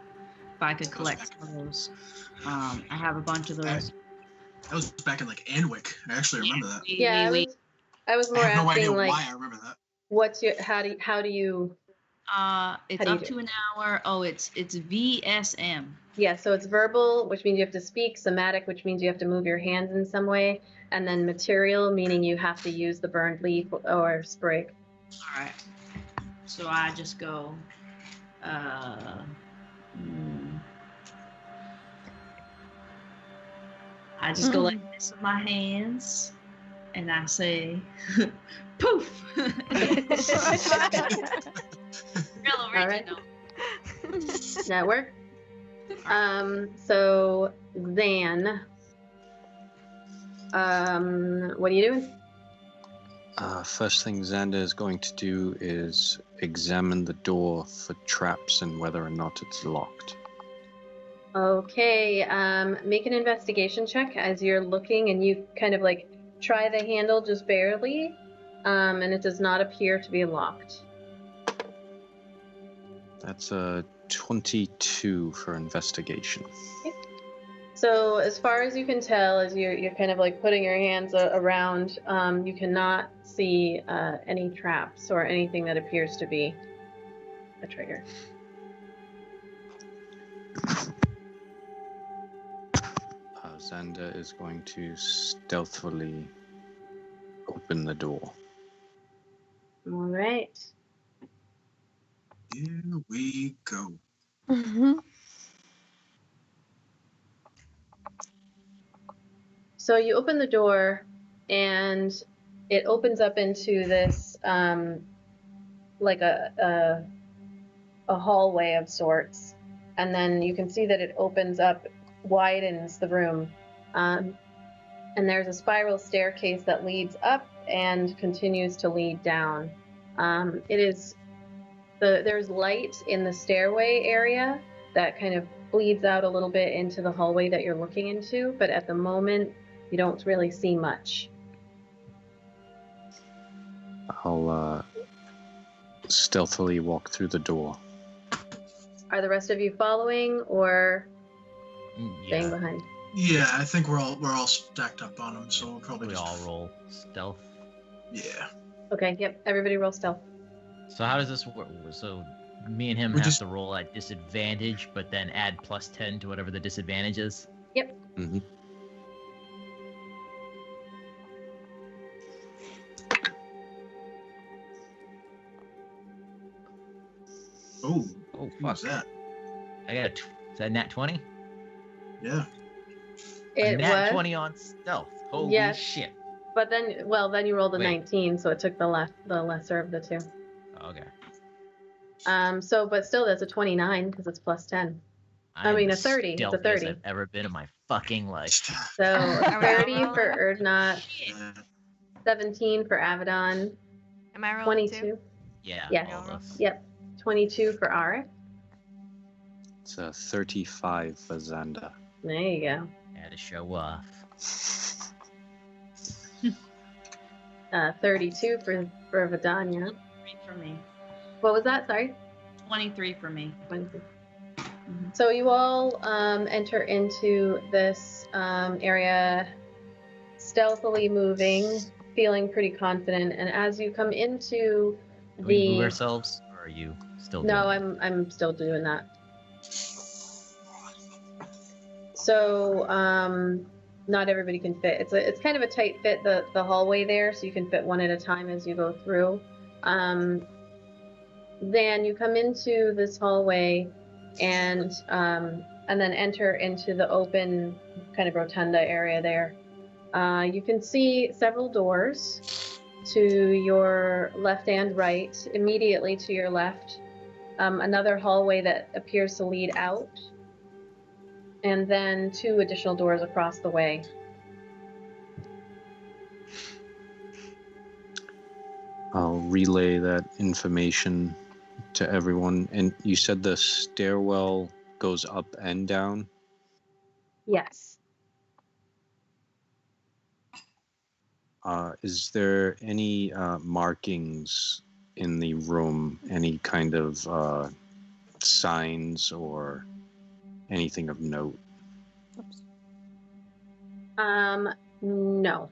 if I could collect some of those. I have a bunch of those. That was back in like Anwick. I actually remember that. Yeah, I was I more have no idea asking like, why I remember that. what's your how do you? It's How do you up do to an hour. Oh, it's VSM. Yeah, so it's verbal, which means you have to speak, somatic, which means you have to move your hands in some way, and then material, meaning you have to use the burned leaf or sprig. All right. So I just go. I just go like this with my hands, and I say, "Poof!" Real original. That work? So Zan, what are you doing? First thing Xander is going to do is examine the door for traps and whether or not it's locked. Okay, make an investigation check as you're looking, and you kind of like try the handle just barely, and it does not appear to be locked. That's a 22 for investigation. So as far as you can tell, as you're kind of like putting your hands around, you cannot see any traps or anything that appears to be a trigger. Xander is going to stealthily open the door. All right. Here we go. So you open the door, and it opens up into this like a hallway of sorts, and then you can see that it opens up, widens the room, and there's a spiral staircase that leads up and continues to lead down. There's light in the stairway area that kind of bleeds out a little bit into the hallway that you're looking into, but at the moment you don't really see much. I'll stealthily walk through the door. Are the rest of you following or staying Yeah, behind? Yeah, I think we're all stacked up on them, so we'll probably we just all roll stealth. Yeah. Okay, yep, everybody roll stealth. So how does this work? So me and him We have just- to roll at disadvantage, but then add +10 to whatever the disadvantage is? Yep. Mm-hmm. Oh, Oh, what was fuck. that? I got is that nat 20? Yeah. It nat was, 20 on stealth. Holy Yes. shit. but then you rolled a Wait. 19, so it took the lesser of the two. Okay. But still, that's a 29 because it's +10. I am mean, the a 30. It's a stealthiest 30. I've ever been in my fucking life. So Are we 30 all for rolling? Erdnot, Yeah. 17 for Avedon, Am I rolling too? 22. Yeah, Yes. all of us. Yep. 22 for Arik. It's a 35 for Xander. There you go. Had to show off. 32 for Vidania. 3 for me. What was that? Sorry. 23 for me. 22. So you all enter into this area, stealthily moving, feeling pretty confident. And as you come into Can we move the ourselves, or are you still no, doing I'm still doing that. So not everybody can fit. It's kind of a tight fit, the hallway there, so you can fit one at a time as you go through. Then you come into this hallway and then enter into the open kind of rotunda area there. You can see several doors to your left and right. Immediately to your left, another hallway that appears to lead out, and then 2 additional doors across the way. I'll relay that information to everyone. And you said the stairwell goes up and down? Yes. Is there any markings in the room? Any kind of signs or anything of note? No.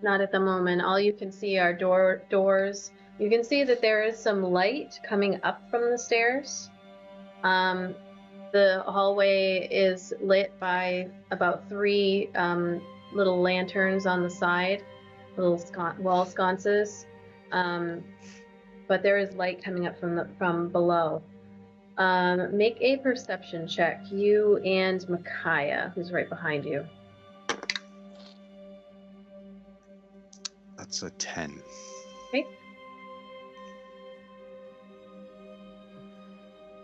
Not at the moment. All you can see are doors. You can see that there is some light coming up from the stairs. The hallway is lit by about 3 little lanterns on the side, little wall sconces. But there is light coming up from below. Make a perception check, you and Micaiah, who's right behind you. That's a 10. Okay.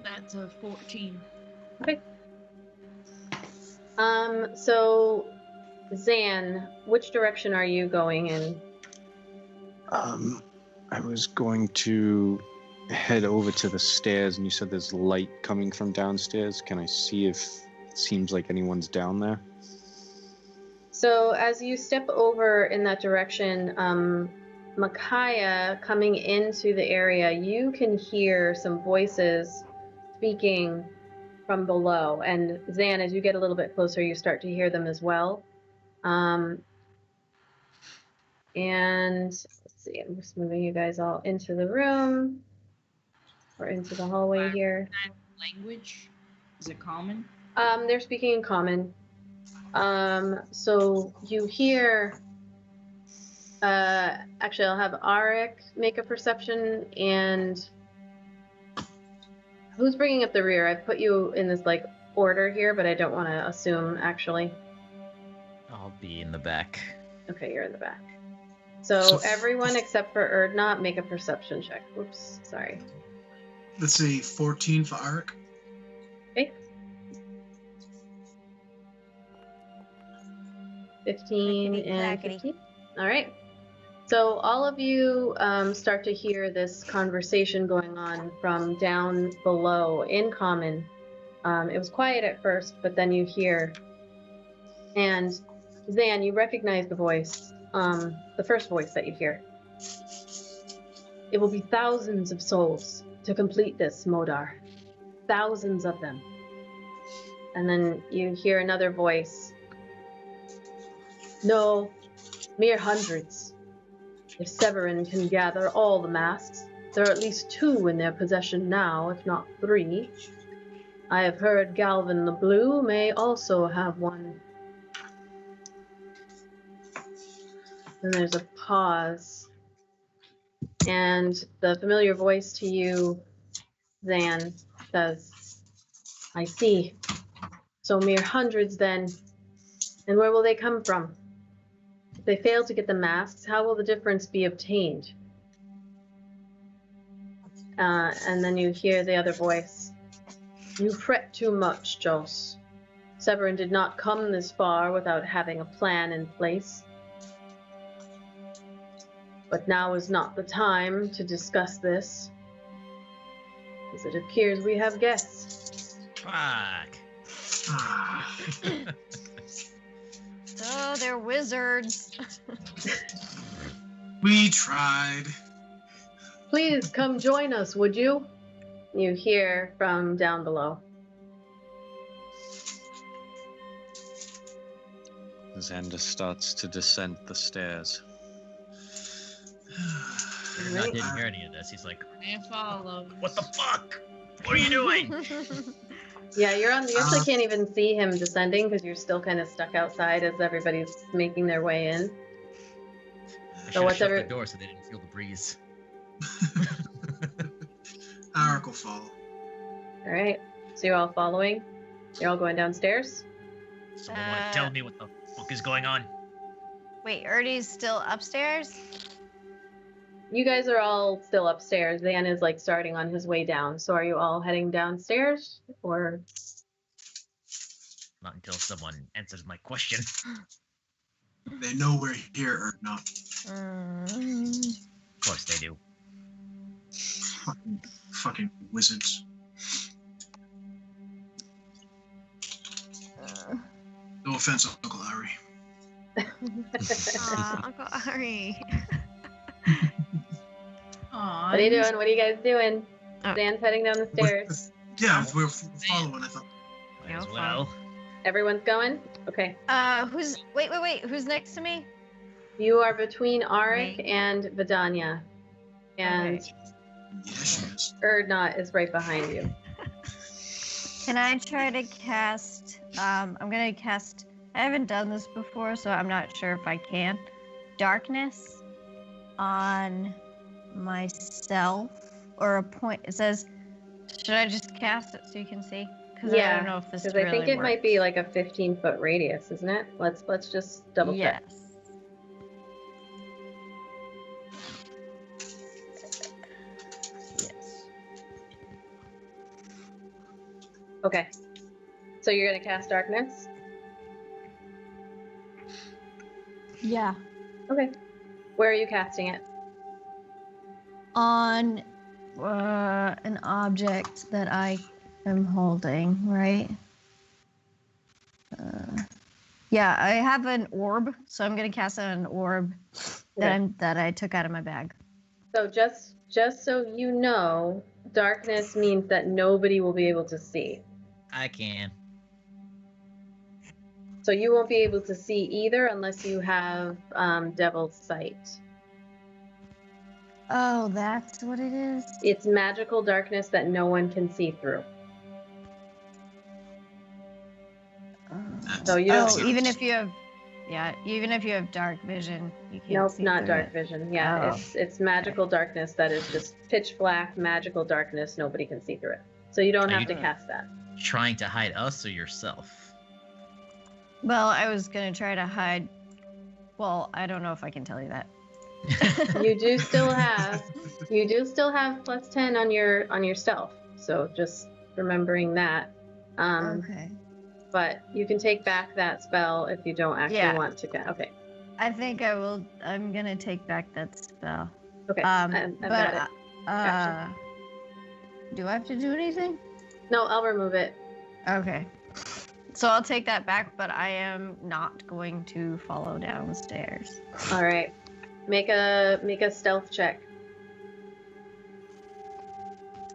That's a 14. Okay. So, Zan, which direction are you going in? I was going to head over to the stairs, and you said there's light coming from downstairs. Can I see if it seems like anyone's down there? So as you step over in that direction, Micaiah, coming into the area, you can hear some voices speaking from below. And Zan, as you get a little bit closer, you start to hear them as well. And let's see, I'm just moving you guys all into the room or into the hallway here. Language? Is it common? They're speaking in common. So you hear, actually I'll have Arik make a perception, and who's bringing up the rear? I've put you in this like order here, but I don't want to assume actually. I'll be in the back. Okay, you're in the back. So everyone except for Erdnot make a perception check. Oops, sorry. Let's say 14 for Arik. Okay. 15 and 15. All right. So all of you start to hear this conversation going on from down below in common. It was quiet at first, but then you hear. And Zan, you recognize the voice, the first voice that you hear. It will be thousands of souls to complete this, Modar. Thousands of them. And then you hear another voice. No, mere hundreds. If Severin can gather all the masks, there are at least 2 in their possession now, if not 3. I have heard Galvin the Blue may also have one. Then there's a pause. And the familiar voice to you, Zan, says, I see. So mere hundreds then. And where will they come from? If they fail to get the masks, how will the difference be obtained? And then you hear the other voice. You fret too much, Jos. Severin did not come this far without having a plan in place. But now is not the time to discuss this, as it appears we have guests. Fuck. So they're wizards. We tried. Please come join us, would you? You hear from down below. Xander starts to descend the stairs. I didn't hear any of this. He's like, I follow. what the fuck? What are you doing? Yeah, you actually can't even see him descending because you're still kind of stuck outside as everybody's making their way in. I So should have shut the door so they didn't feel the breeze. Arik will follow. All right, so you're all following? You're all going downstairs? Someone want to tell me what the fuck is going on? Wait, Ernie's still upstairs? You guys are all still upstairs. Zan is like starting on his way down. So are you all heading downstairs or? Not until someone answers my question. They know we're here or not. Of course they do. Fucking wizards. No offense, Uncle Ari. Aw, Uncle Ari. Aw, What are you doing? What are you guys doing? Oh. Zan's heading down the stairs. Yeah, we're following, I thought. Might as Yeah, well. Everyone's going? Okay. Wait. Who's next to me? You are between Arik Me. and Vidania. And Okay. Yeah, she is. Erdnot is right behind you. Can I try to cast, I'm gonna cast, I haven't done this before, so I'm not sure if I can. Darkness on myself, or a point, it says, should I just cast it so you can see? Because I don't know if this Because really I think it might works. be like a 15-foot radius, isn't it? Let's just double check. Yes. Yes. Okay. So you're gonna cast darkness? Yeah. Okay. Where are you casting it? On an object that I am holding, right? Yeah, I have an orb, so I'm gonna cast an orb Okay. that I took out of my bag. So just so you know, darkness means that nobody will be able to see. I can. So you won't be able to see either unless you have Devil's Sight. Oh, that's what it is. It's magical darkness that no one can see through. So you don't. Even if you have, even if you have dark vision, you can't Nope, see not through dark it. vision. Yeah, Oh. it's magical darkness that is just pitch black, magical darkness. Nobody can see through it. So you don't Are have you- to cast that. Trying to hide us or yourself? Well, I was gonna try to hide. Well, I don't know if I can tell you that. You do still have +10 on your stealth. So just remembering that. Okay. But you can take back that spell if you don't actually want to. Okay. I think I will. I'm gonna take back that spell. Okay. I've got it. Gotcha. Do I have to do anything? No, I'll remove it. Okay. So I'll take that back, but I am not going to follow downstairs. All right. Make a stealth check.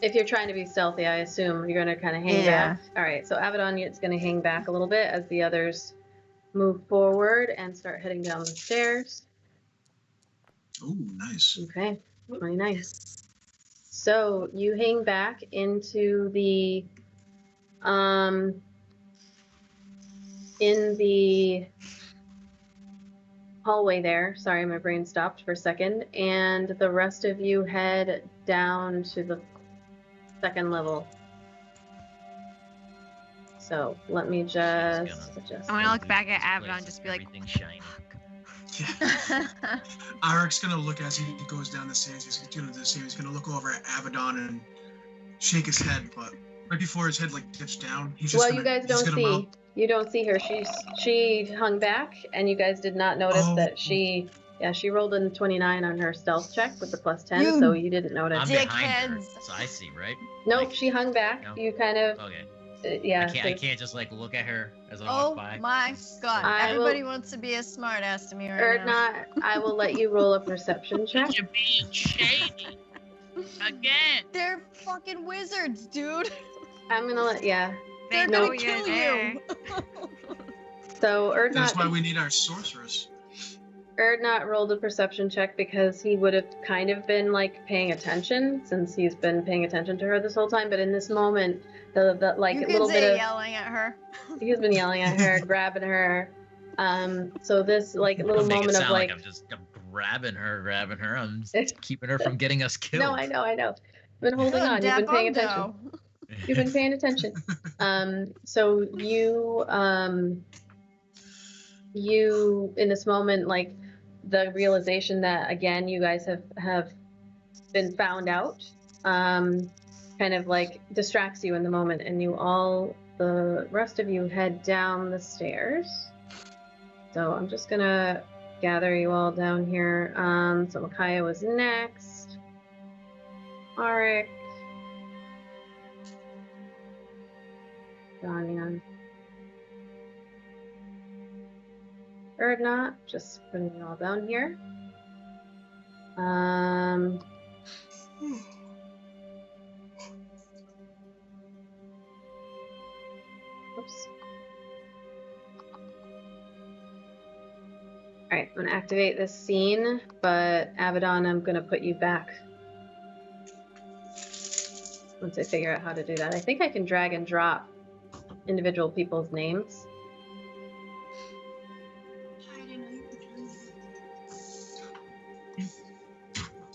If you're trying to be stealthy, I assume you're going to kind of hang back. All right. So Abaddon, it's going to hang back a little bit as the others move forward and start heading down the stairs. Oh, nice. Okay. 29. So you hang back into the in the hallway there. Sorry, my brain stopped for a second. And the rest of you head down to the second level. So let me just adjust. I'm gonna look back at This Abaddon place and just is be like, everything shiny. Yeah. Aric's gonna look as he goes down the stairs. He's gonna look over at Abaddon and shake his head, but right before his head like dips down, he's just Well, gonna, you guys don't see. You don't see her. She hung back, and you guys did not notice that she. Yeah, she rolled a 29 on her stealth check with the +10, so you didn't notice. I'm behind her, so I see, right? Nope, Like, she hung back. no? You kind of. Okay. Yeah. I can't just like look at her as I Oh walk by. my god. Everybody wants to be a smart ass to me right now. I will let you roll a perception check. You're being shady. Again. They're fucking wizards, dude. I'm gonna let They're know gonna kill you. So That's why Erdnot, we need our sorceress. Erdnot rolled a perception check because he would have kind of been like paying attention since he's been paying attention to her this whole time. But in this moment, the like You a can little say bit of yelling at her. he's been yelling at her, grabbing her. So this like little Don't make moment it of sound like. I'm grabbing her. I'm just keeping her from getting us killed. No, I know. Been holding on. You've been paying attention. You've been paying attention. So you in this moment, like the realization that again you guys have been found out, kind of like distracts you in the moment, and the rest of you head down the stairs. So I'm just gonna gather you all down here. So Micaiah was next. Arik. Danya. Erdnot, just putting you all down here. Oops. Alright, I'm gonna activate this scene, but Abaddon, I'm gonna put you back once I figure out how to do that. I think I can drag and drop individual people's names.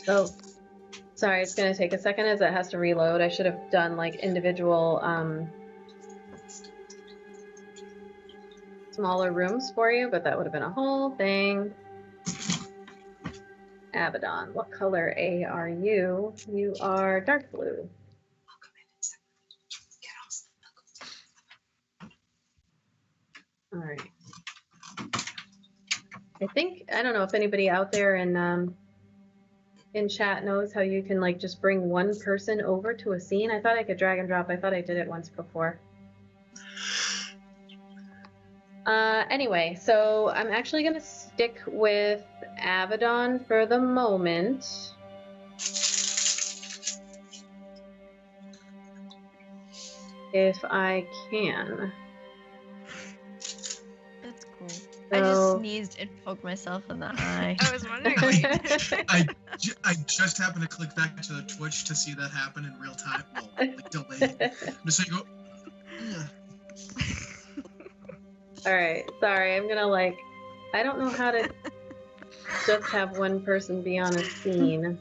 Oh, sorry, it's gonna take a second as it has to reload. I should have done like individual smaller rooms for you, but that would have been a whole thing. Abaddon, what color A are you? You are dark blue. All right. I don't know if anybody out there in chat knows how you can like just bring one person over to a scene. I thought I could drag and drop. I thought I did it once before. Anyway, so I'm actually gonna stick with Abaddon for the moment. If I can. That's cool. I just So- sneezed and poked myself in the eye. I was wondering what you did. I just happened to click back to the Twitch to see that happen in real time. Well, like delayed. Just so you go. "Ugh." Alright, sorry, I'm gonna like, I don't know how to just have one person be on a scene.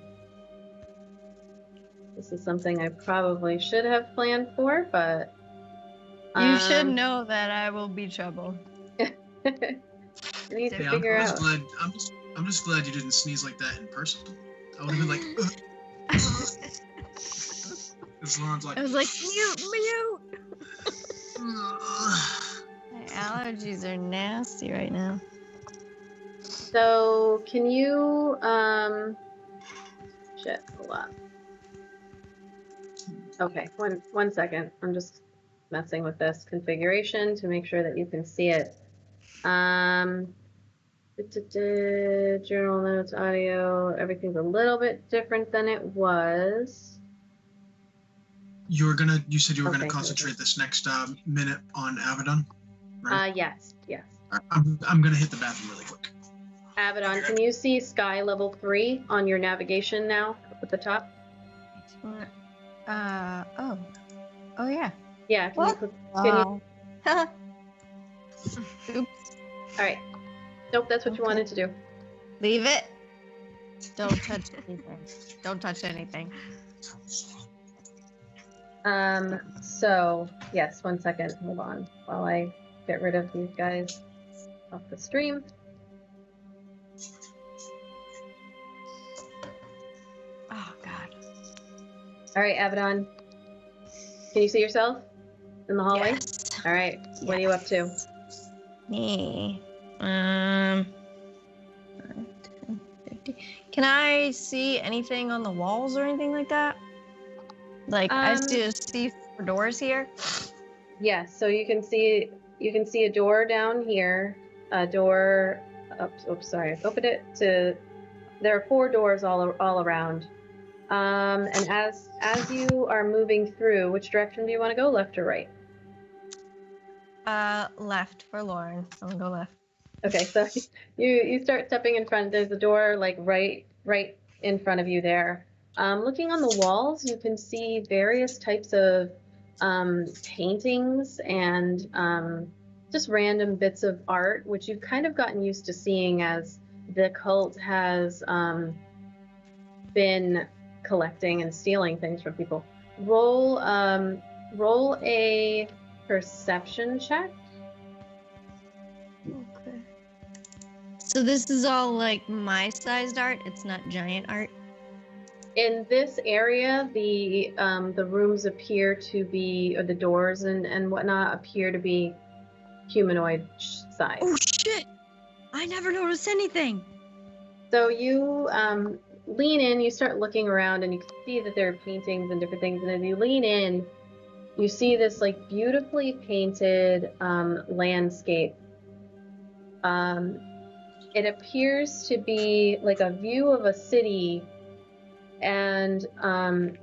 This is something I probably should have planned for, but... You should know that I will be trouble. I need to Yeah, figure I'm out. I'm just glad you didn't sneeze like that in person. I would have been like, "Ugh." As Lauren's like, I was like, mute. "Ugh." My allergies are nasty right now. So, can you, shit, hold on. Okay, one second. I'm just messing with this configuration to make sure that you can see it. Journal notes, audio, everything's a little bit different than it was. You said you were gonna Okay, concentrate this next minute on Abaddon, right? Yes. I'm gonna hit the bathroom really quick. Abaddon, can you see sky level 3 on your navigation now at the top? Oh yeah. Yeah, can you What? click? Wow. Oops. Alright. Nope, that's what you Okay. wanted to do. Leave it. Don't touch anything. Don't touch anything. So, yes, one second. Hold on while I get rid of these guys off the stream. Oh god. Alright, Abaddon. Can you see yourself in the hallway? Yes. Alright, what are you up to? Me. 5, 10, 50. Can I see anything on the walls or anything like that? Like I see 4 doors here. Yeah, so you can see a door down here, a door. Oops, sorry, I opened it to. There are 4 doors all around. And as you are moving through, which direction do you want to go, left or right? Left for Lauren. I'm gonna go left. Okay, so you start stepping in front. There's a door like right in front of you there. Looking on the walls, you can see various types of paintings and just random bits of art, which you've kind of gotten used to seeing as the cult has been collecting and stealing things from people. Roll a perception check. Okay. So this is all like my sized art. It's not giant art. In this area, the rooms appear to be, or the doors and whatnot appear to be humanoid size. Oh shit! I never noticed anything. So you lean in, you start looking around, and you can see that there are paintings and different things. And as you lean in, you see this like beautifully painted landscape. It appears to be like a view of a city, and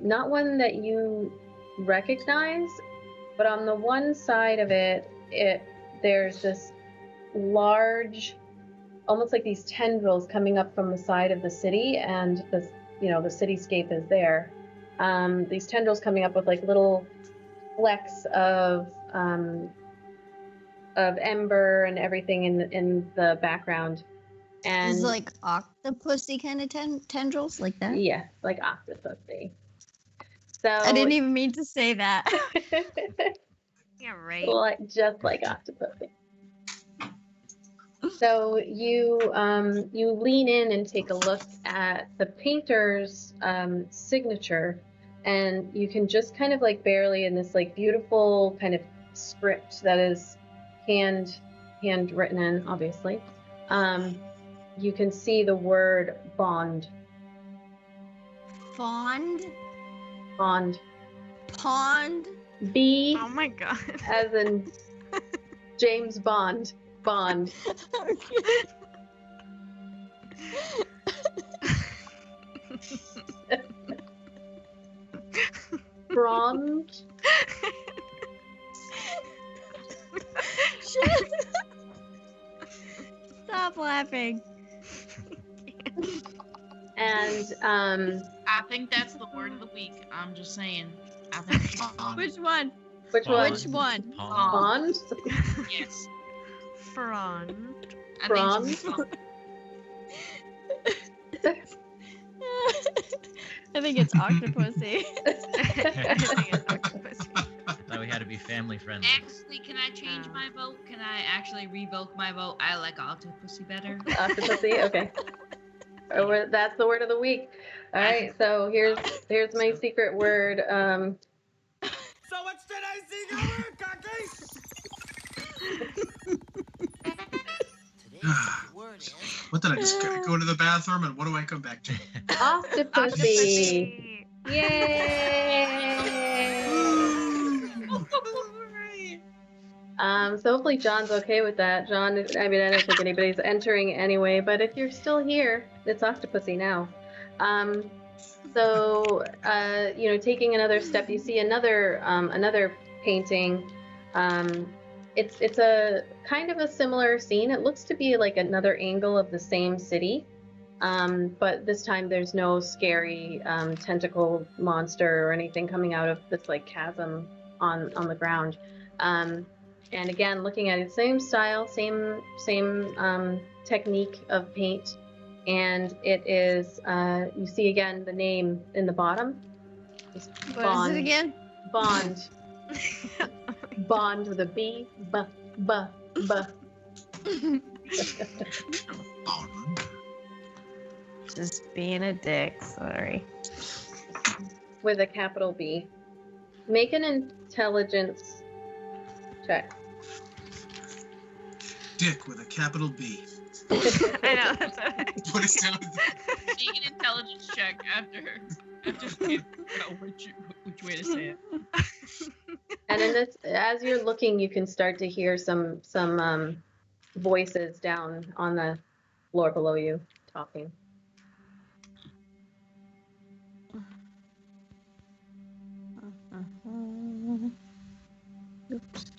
not one that you recognize, but on the one side of it, there's this large, almost like these tendrils coming up from the side of the city, and the cityscape is there. These tendrils coming up with like little flecks of ember and everything in the background. And It's like octopusy kind of tendrils like that. yeah, like octopusy. So I didn't even mean to say that. Yeah, right. just like octopusy. So you lean in and take a look at the painter's signature, and you can just kind of like barely, in this like beautiful kind of script that is handwritten in, obviously. You can see the word bond. Fond? Bond. Pond? B Oh my god. as in James Bond. Bond. Bronze. Stop laughing. And I think that's the word of the week. I'm just saying. I think Which one? which one? Which one? Bond. yes. Frond. I Bronze. I think it's Octopussy. Thought we had to be family friendly. Actually, can I change my vote? Can I actually revoke my vote? I like Octopussy better. Octopussy. Okay. Oh, that's the word of the week. All right. So here's my secret word. So what's today's secret word, Cocky? Today's word is What did I just go to the bathroom and what do I come back to? Octopussy. Yay! So hopefully John's okay with that. John, I mean, I don't think anybody's entering anyway, but if you're still here, it's Octopussy now. So, taking another step, you see another painting. It's a kind of a similar scene. It looks to be like another angle of the same city. But this time there's no scary tentacle monster or anything coming out of this like chasm on the ground. And again, looking at it, same style, same technique of paint, and it is you see again the name in the bottom. What is it again? Bond. Bond with a B. B. Just being a dick. Sorry. With a capital B. Make an intelligence check. Dick with a capital B. I know. That's What is that? Make an intelligence check after figuring out which way to say it. And in this, as you're looking, you can start to hear some voices down on the floor below you talking. Oops.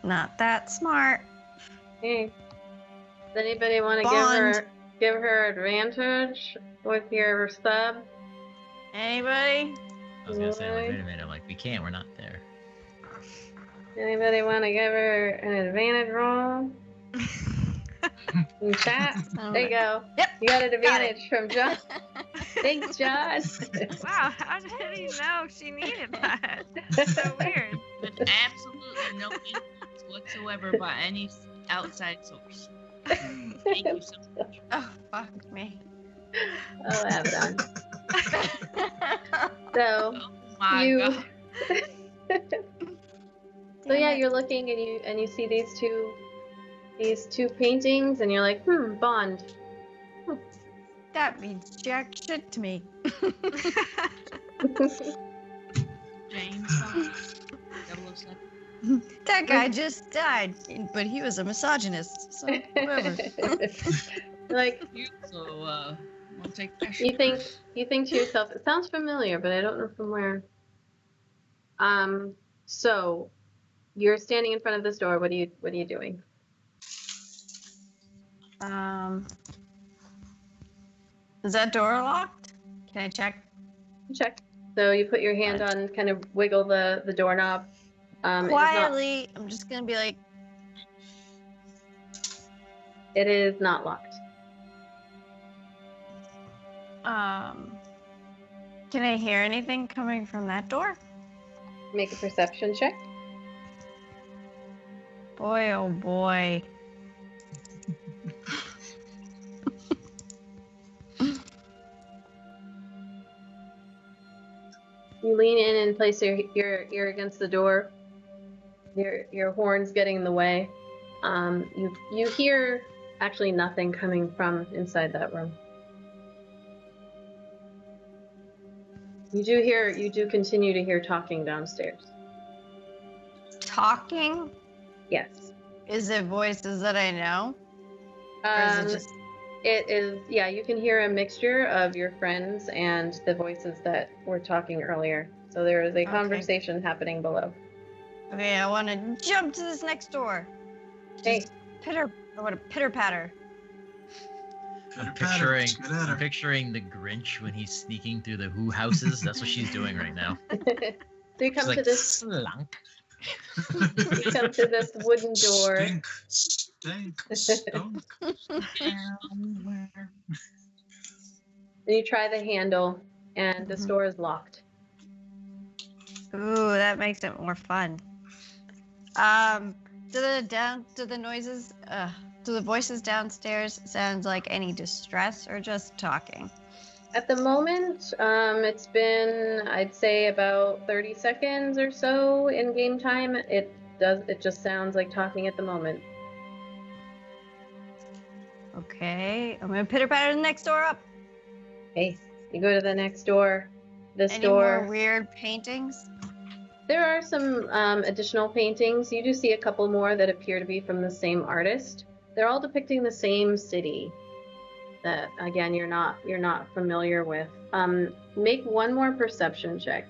Not that smart. Hey, does anybody want to give her advantage with your sub? Anybody? I was gonna say, like, wait a minute, like, we can't, we're not there. Anybody want to give her an advantage roll? In chat? There you go. Yep. You got an advantage from John. Thanks, John. wow, how did he know she needed that? That's so weird. With absolutely no influence whatsoever by any outside source. Thank you so much. Oh, fuck me. Oh, Abaddon. So, Oh my god. So yeah, you're looking and you see these two paintings and you're like, Bond. That means jack shit to me. James 007. That guy just died, but he was a misogynist, so whatever. Like, So, we'll take that you think to yourself, it sounds familiar, but I don't know from where. So you're standing in front of this door. What are you doing? Is that door locked? Can I check? Check. So you put your hand on, kind of wiggle the doorknob. Quietly, I'm just gonna be like, It is not locked. can I hear anything coming from that door? Make a perception check. Boy, oh boy. You lean in and place your ear against the door. Your horn's getting in the way. You hear actually nothing coming from inside that room. You do continue to hear talking downstairs. Talking? Yes. Is it voices that I know? Or is it just... It is, yeah, you can hear a mixture of your friends and the voices that were talking earlier. So there is a conversation happening below. Okay, I want to jump to this next door. Hey. I want to pitter patter. I'm picturing the Grinch when he's sneaking through the Who houses. That's what she's doing right now. So you come She's to like, this slunk. You come to this wooden door. Stunk. And you try the handle, and this door is locked. Ooh, that makes it more fun. Do the voices downstairs sound like any distress or just talking? At the moment, it's been, I'd say, about 30 seconds or so in game time. It just sounds like talking at the moment. Okay, I'm gonna pitter patter the next door up. Okay, you go to the next door. Any more weird paintings? There are some additional paintings. You do see a couple more that appear to be from the same artist. They're all depicting the same city that, again, you're not familiar with. Make one more perception check.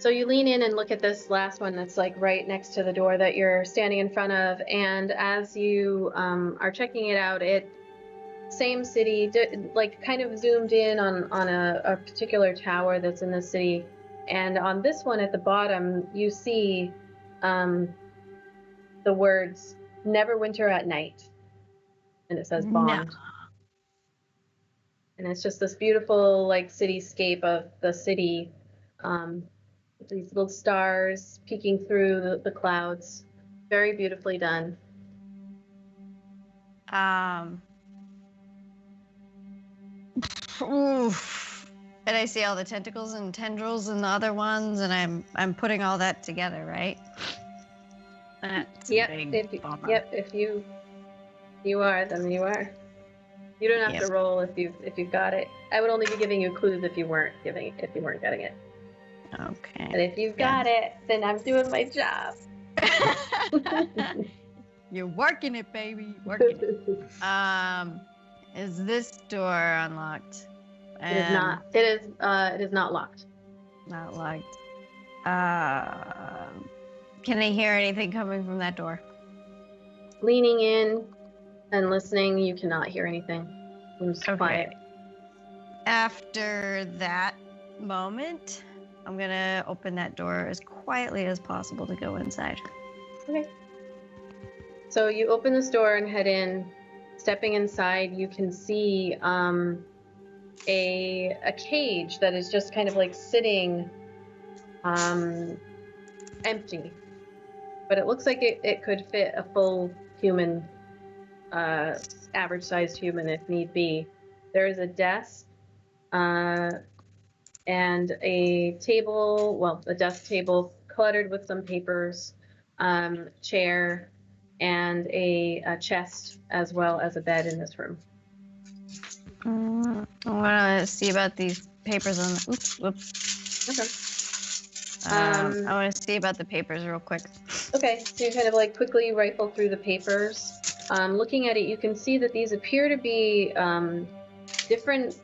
So you lean in and look at this last one that's like right next to the door that you're standing in front of, and as you are checking it out, same city, like kind of zoomed in on a particular tower that's in the city, and on this one at the bottom you see the words "Neverwinter at Night," and it says Bond. No. And it's just this beautiful like cityscape of the city. These little stars peeking through the clouds. Very beautifully done. Oof. And I see all the tentacles and tendrils and the other ones, and I'm putting all that together, right? That's if you are, then you are. You don't have to roll if you've got it. I would only be giving you clues if you weren't getting it. Okay. And if you've got it, then I'm doing my job. You're working it, baby. Working it. Is this door unlocked? It is not. It is not locked. Not locked. Can I hear anything coming from that door? Leaning in and listening, you cannot hear anything. It's quiet. After that moment, I'm gonna open that door as quietly as possible to go inside. Okay. So you open this door and head in. Stepping inside, you can see a cage that is just kind of like sitting empty. But it looks like it could fit a full human, average-sized human if need be. There is a desk and a table, a desk table cluttered with some papers, chair, and a chest, as well as a bed in this room. I want to see about these papers on the... Whoops. Okay. I want to see about the papers real quick. Okay, so you kind of like quickly rifle through the papers. Looking at it, you can see that these appear to be different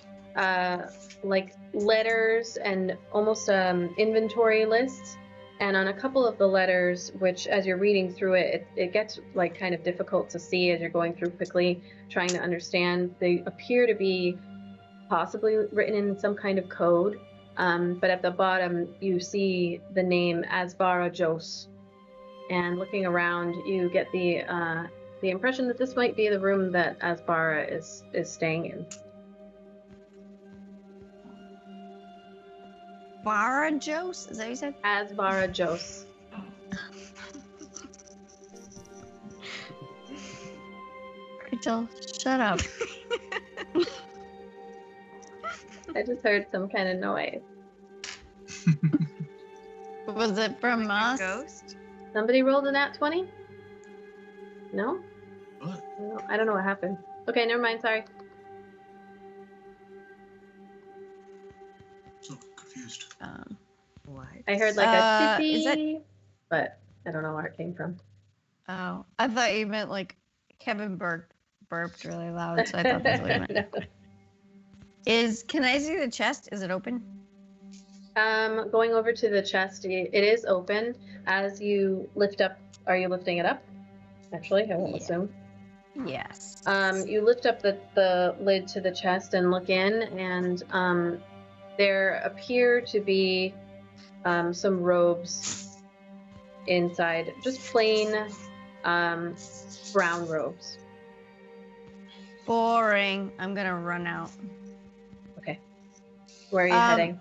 like letters and almost inventory lists. And on a couple of the letters, which as you're reading through it, it gets like kind of difficult to see as you're going through quickly, trying to understand. They appear to be possibly written in some kind of code. But at the bottom, you see the name Asvara Jos. And looking around, you get the impression that this might be the room that Asvara is staying in. Asvara Jos? Is that what you said? Asvara Jos. Rachel, shut up. I just heard some kind of noise. Was it from us? Ghost? Somebody rolled a nat 20? No? What? No, I don't know what happened. Okay, never mind. Sorry. So confused. What? I heard like a is that- tippy, but I don't know where it came from. Oh, I thought you meant like Kevin burped really loud, so I thought that's what you meant. No. Can I see the chest? Is it open? Going over to the chest, it is open. As you lift up, are you lifting it up? Actually, I won't assume. Yes. You lift up the lid to the chest and look in, and there appear to be some robes inside, just plain brown robes. Boring. I'm gonna run out. Okay. Where are you heading?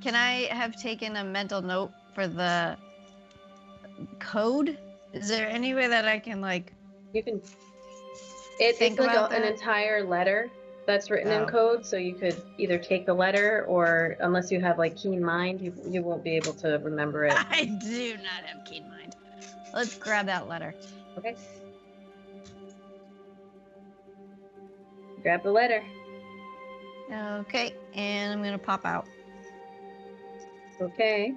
Can I have taken a mental note for the code? Is there any way that I can like? You can. It's think like about an that? entire letter that's written in Oh. code, so you could either take the letter, or unless you have like keen mind, you won't be able to remember it. I do not have keen mind. Let's grab that letter. Okay. Grab the letter. Okay, and I'm gonna pop out. Okay.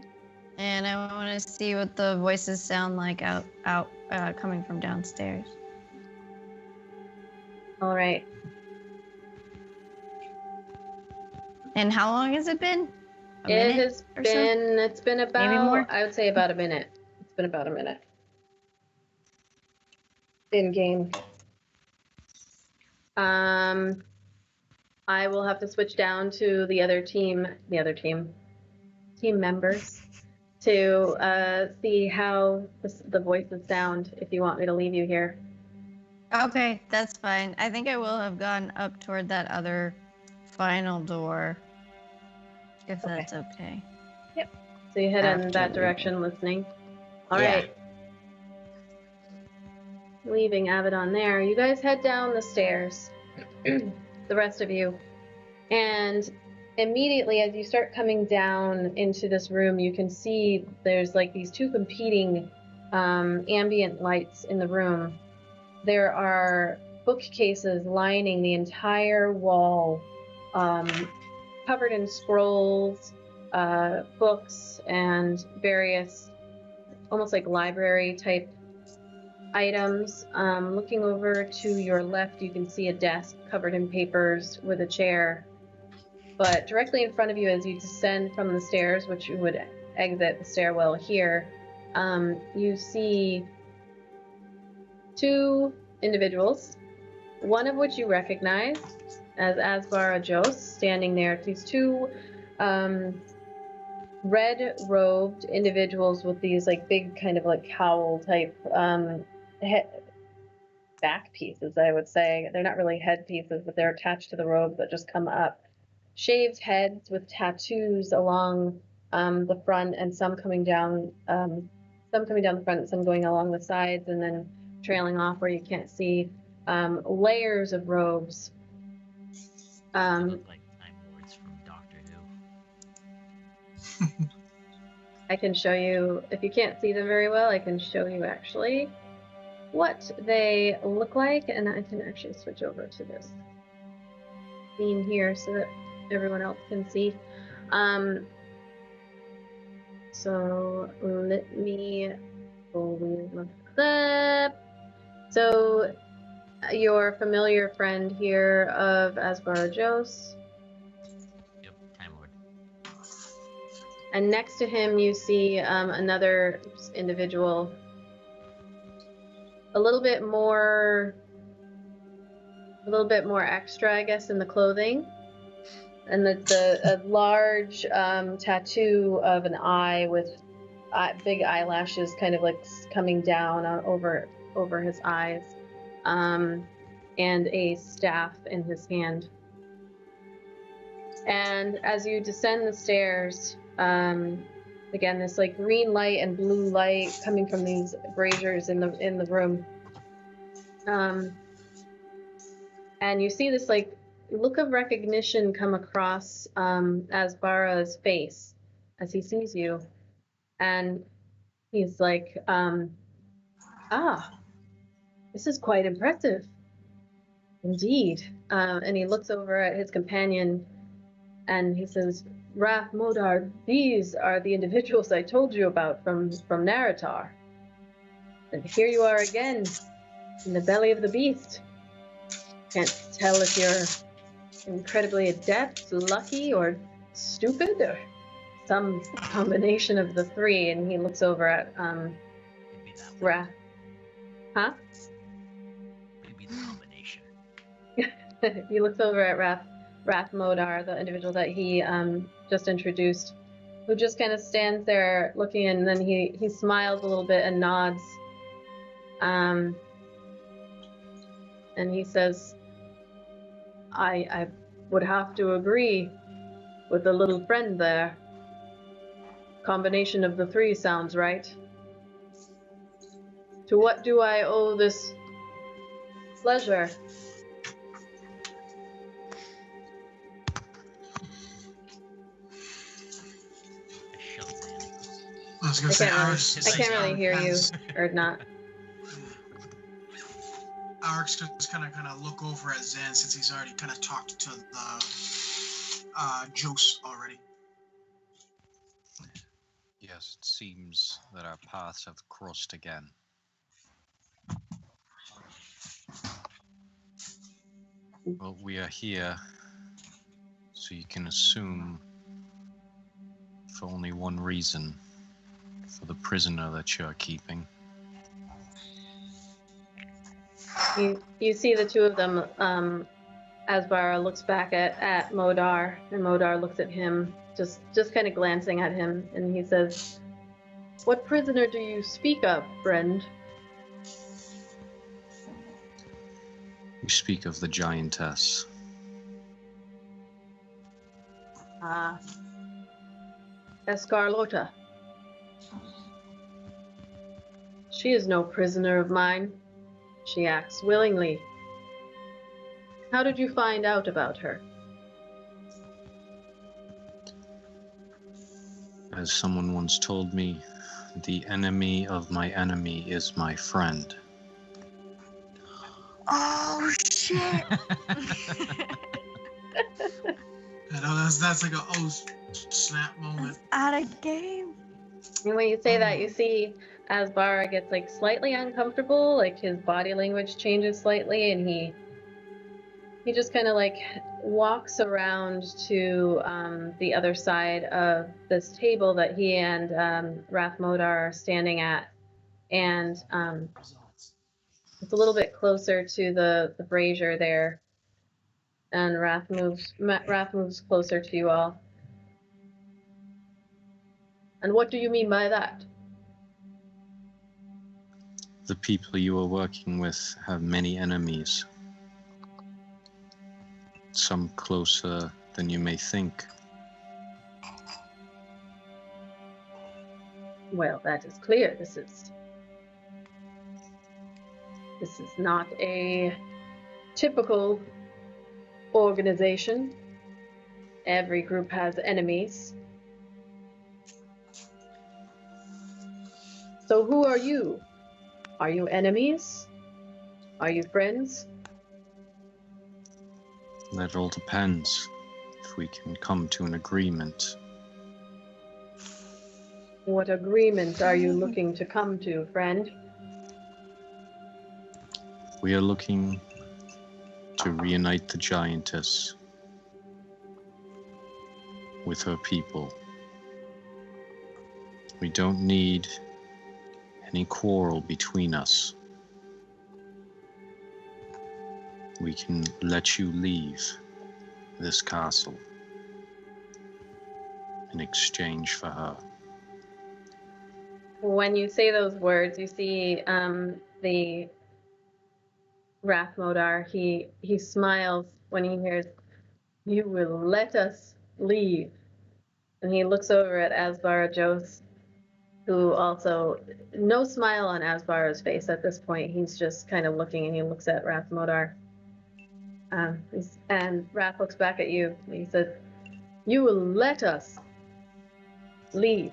And I want to see what the voices sound like coming from downstairs. All right. And how long has it been? A It minute has or so? been. It's been about. Maybe more? I would say about a minute. It's been about a minute. In game. I will have to switch down to the other team members to see how the voices sound. If you want me to leave you here. Okay, that's fine. I think I will have gone up toward that other final door. If Okay. that's okay. So you head in After that leaving. direction, listening. All Yeah. right. Leaving Abaddon there, you guys head down the stairs. The rest of you. And immediately as you start coming down into this room, you can see there's like these two competing ambient lights in the room. There are bookcases lining the entire wall, covered in scrolls, books, and various almost like library type items. Looking over to your left, you can see a desk covered in papers with a chair. But directly in front of you as you descend from the stairs, which you would exit the stairwell here, you see two individuals, one of which you recognize as Asbara Jos, standing there. These two red-robed individuals with these like big kind of like cowl type back pieces, I would say. They're not really head pieces, but they're attached to the robes that just come up. Shaved heads with tattoos along the front, and some coming down the front, some going along the sides, and then trailing off where you can't see. Layers of robes. They look like Time Lords from Doctor Who. I can show you, if you can't see them very well, I can show you actually what they look like, and I can actually switch over to this scene here so that everyone else can see. So let me pull up. So your familiar friend here of Asbara Jos. Yep, Time Lord. And next to him, you see another individual, a little bit more extra, I guess, in the clothing, and it's a large tattoo of an eye with big eyelashes, kind of like coming down over his eyes, and a staff in his hand. And as you descend the stairs, again, this like green light and blue light coming from these braziers in the room. And you see this like look of recognition come across Asbara's face as he sees you. And he's like, this is quite impressive. Indeed. And he looks over at his companion and he says, Wrath Modar, these are the individuals I told you about from Naratar. And here you are again, in the belly of the beast. Can't tell if you're incredibly adept, lucky, or stupid, or some combination of the three. And he looks over at Maybe that one. Wrath. Huh? Maybe the combination. He looks over at Wrath Modar, the individual that he just introduced, who just kind of stands there looking, and then he smiles a little bit and nods. And he says, I would have to agree with the little friend there. Combination of the three sounds right. To what do I owe this pleasure? I was gonna say, I can't really hear you, or not. Arik's just kind of look over at Zan since he's already kind of talked to the Jose already. Yes, it seems that our paths have crossed again. Well, we are here, so you can assume for only one reason, for the prisoner that you're keeping. You see the two of them. Asbara looks back at Modar, and Modar looks at him, just kind of glancing at him, and he says, "What prisoner do you speak of, friend?" We speak of the giantess. Escarlota. She is no prisoner of mine. She acts willingly. How did you find out about her? As someone once told me, the enemy of my enemy is my friend. Oh shit! I know that's like a oh snap moment. Out of game. And when you say that, you see Asbara gets like slightly uncomfortable, like his body language changes slightly, and he just kind of like walks around to the other side of this table that he and Wrath Modar are standing at, and it's a little bit closer to the brazier there, and Wrath moves closer to you all. And what do you mean by that? The people you are working with have many enemies. Some closer than you may think. Well, that is clear. This is not a typical organization. Every group has enemies. So who are you? Are you enemies? Are you friends? That all depends. If we can come to an agreement. What agreement are you looking to come to, friend? We are looking to reunite the giantess with her people. We don't need any quarrel between us. We can let you leave this castle in exchange for her. When you say those words, you see the Wrath Modar. He smiles when he hears, "You will let us leave." And he looks over at Asbara Jose, who also, no smile on Asbara's face at this point. He's just kind of looking, and he looks at Wrath Modar. And Wrath looks back at you, and he says, "You will let us leave."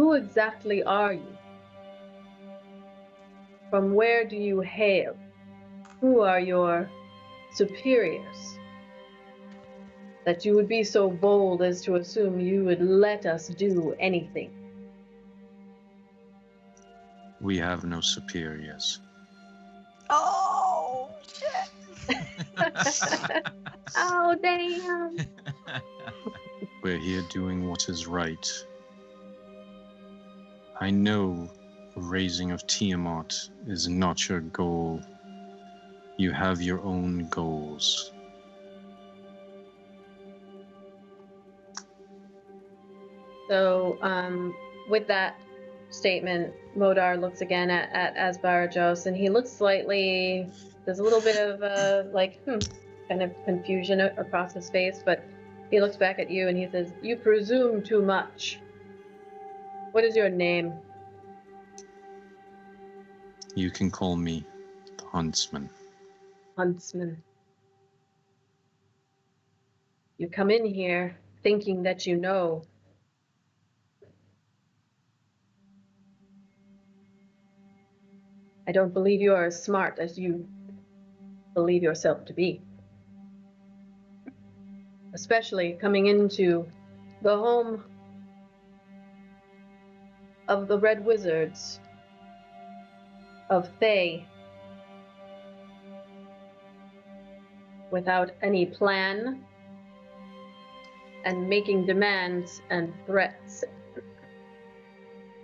Who exactly are you? From where do you hail? Who are your superiors? That you would be so bold as to assume you would let us do anything. We have no superiors. Oh, shit. Oh, damn. We're here doing what is right. I know raising of Tiamat is not your goal. You have your own goals. So, with that statement, Modar looks again at Asbarajos, and he looks slightly. There's a little bit of kind of confusion across his face, but he looks back at you and he says, "You presume too much. What is your name?" You can call me the Huntsman. Huntsman. You come in here thinking that you know. I don't believe you are as smart as you believe yourself to be. Especially coming into the home of the Red Wizards of Thay without any plan and making demands and threats.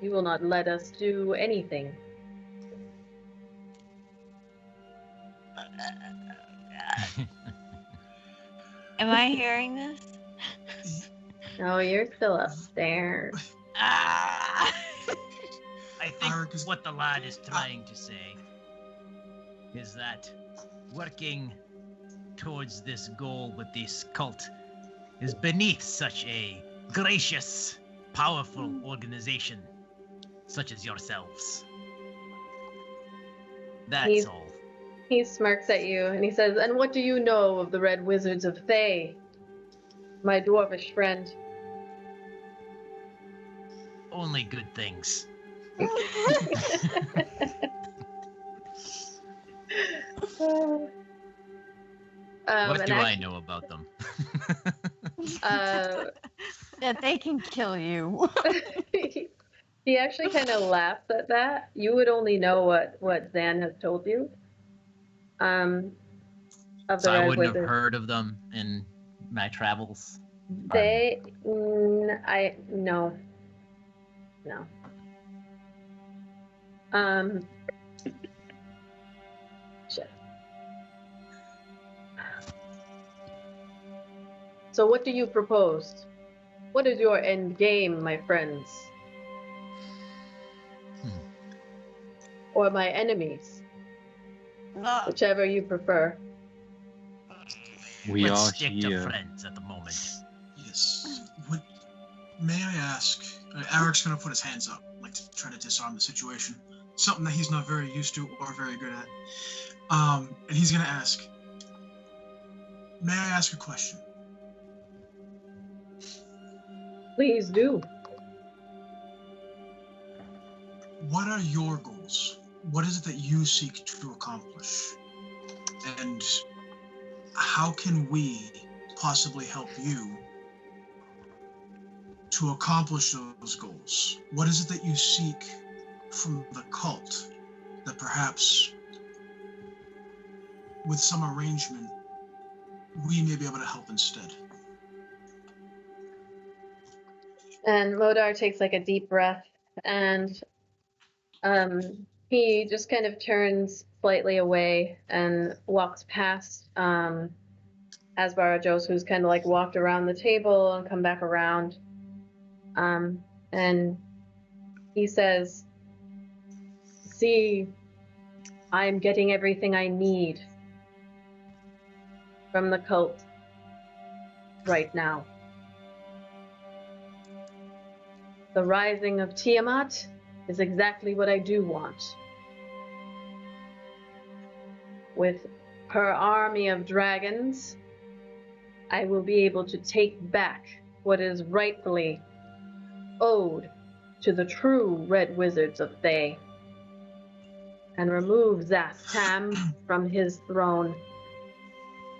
You will not let us do anything. Am I hearing this? No, you're still upstairs. Ah. I think Ark is- what the lad is trying to say is that working towards this goal with this cult is beneath such a gracious, powerful organization such as yourselves. That's He's- all. He smirks at you and he says, "And what do you know of the Red Wizards of Thay, my dwarvish friend?" Only good things. What and do I know about them? That they can kill you. He actually kind of laughs at that. You would only know what Zan has told you. Of the So I Red wouldn't have Wizards. heard of them in my travels. They, no. Shit. So what do you propose? What is your end game, my friends? Or my enemies? Whichever you prefer. We Let's are stick here. to friends at the moment. Yes. May I ask? Eric's gonna put his hands up, like to try to disarm the situation. Something that he's not very used to or very good at. And he's gonna ask, "May I ask a question?" Please do. What are your goals? What is it that you seek to accomplish? And how can we possibly help you to accomplish those goals? What is it that you seek from the cult that perhaps with some arrangement we may be able to help instead? And Modar takes like a deep breath and he just kind of turns slightly away and walks past Asbarajos, who's kind of like walked around the table and come back around. And he says, "See, I'm getting everything I need from the cult right now. The rising of Tiamat is exactly what I do want. With her army of dragons, I will be able to take back what is rightfully owed to the true Red Wizards of Thay and remove Zath Tam from his throne.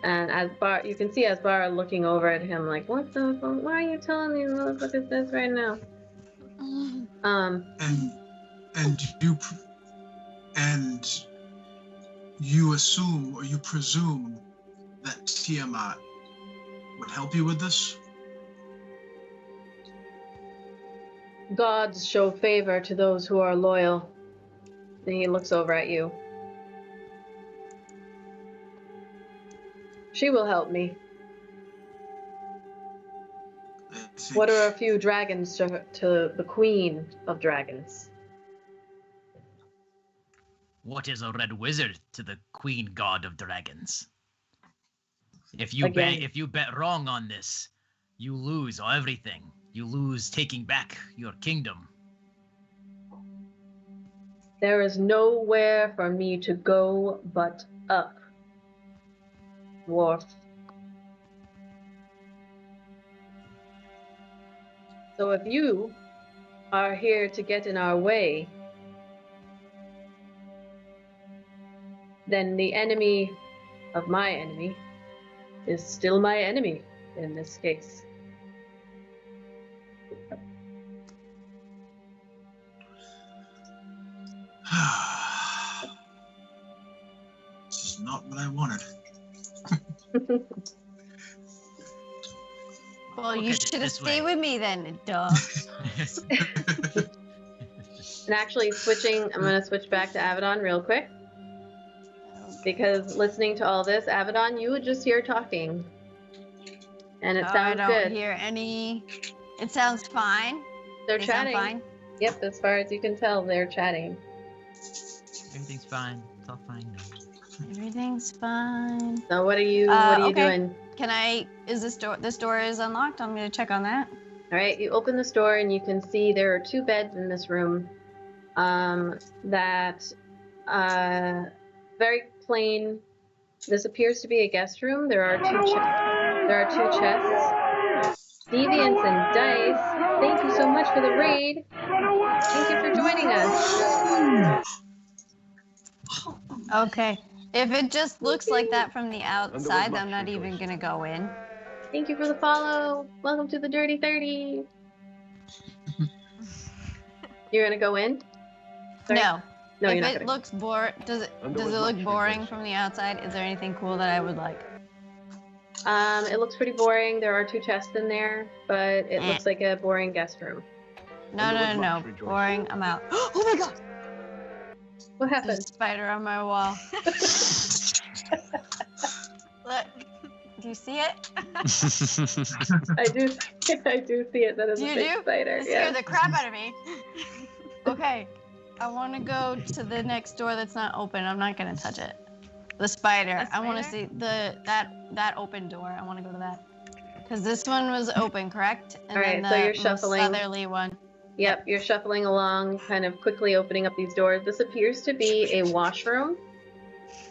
And you can see Asbar looking over at him like, what the fuck? Why are you telling these motherfuckers this right now? And you assume or you presume that Tiamat would help you with this? Gods show favor to those who are loyal. And he looks over at you. She will help me. What are a few dragons to the queen of dragons? What is a red wizard to the queen god of dragons? If you bet wrong on this, you lose everything. You lose taking back your kingdom. There is nowhere for me to go but up, Dwarf. So if you are here to get in our way, then the enemy of my enemy is still my enemy in this case. This is not what I wanted. Well, you should have stayed with me then, duh. And actually I'm going to switch back to Avedon real quick. Because listening to all this, Avedon, you would just hear talking. And it sounds good. I don't hear any... It sounds fine. They're They chatting. sound fine? Yep, as far as you can tell, they're chatting. Everything's fine. It's all fine now. Everything's fine. So what are you doing? Can I, is this door is unlocked? I'm gonna check on that. All right, you open this door and you can see there are 2 beds in this room. Very plain. This appears to be a guest room. There are 2 chests. Deviants and Dice, thank you so much for the raid. Thank you for joining us. Okay. If it just looks like that from the outside, I'm not even gonna go in. Thank you for the follow. Welcome to the Dirty 30. You're gonna go in? Sorry? No. No, if you're not it gonna. looks does it look boring from the outside? Is there anything cool that I would like? It looks pretty boring. There are 2 chests in there, but it looks like a boring guest room. No. Boring. I'm out. Oh my god! What happened? There's a spider on my wall. Look. Do you see it? I do see it. That is a big spider. It scared the crap out of me. Okay. I want to go to the next door that's not open. I'm not going to touch it. The spider. I want to see that open door. I want to go to that. Because this one was open, correct? And all right, then so you're shuffling. Southerly one. Yep, you're shuffling along, kind of quickly opening up these doors. This appears to be a washroom.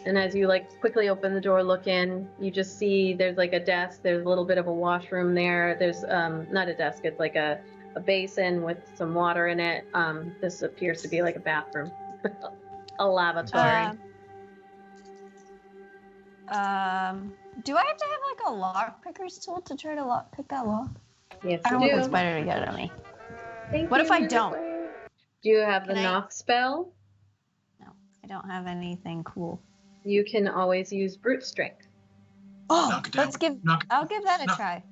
And as you quickly open the door, look in, you just see there's a desk. There's a little bit of a washroom there. There's not a desk. It's like a basin with some water in it. This appears to be like a bathroom, a lavatory. Do I have to have a lock picker's tool to try to pick that lock? Yes, I don't you want do. the spider to get at me. What if I don't? Do you have the knock spell? No, I don't have anything cool. You can always use brute strength. Oh, Knock it down. I'll give that a try.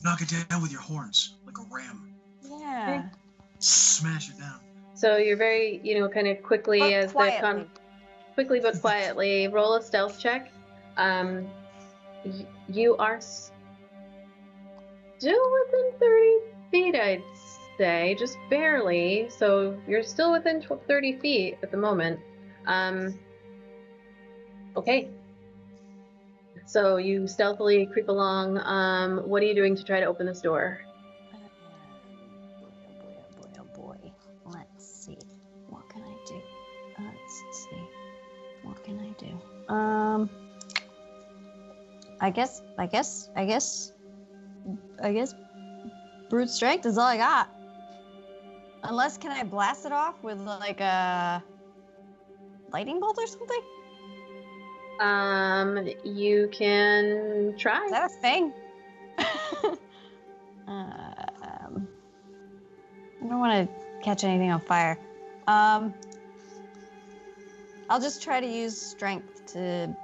Knock it down with your horns, like a ram. Yeah. Okay. Smash it down. So you're very, kind of quickly But quietly. Quickly but quietly roll a stealth check. You are still within 30 feet, I'd say, just barely. So you're still within 30 feet at the moment. Okay. So you stealthily creep along. What are you doing to try to open this door? Oh boy. Let's see. What can I do? Let's see. What can I do? I guess brute strength is all I got. Unless, can I blast it off with like a lightning bolt or something? You can try. Is that a thing? I don't want to catch anything on fire. I'll just try to use strength to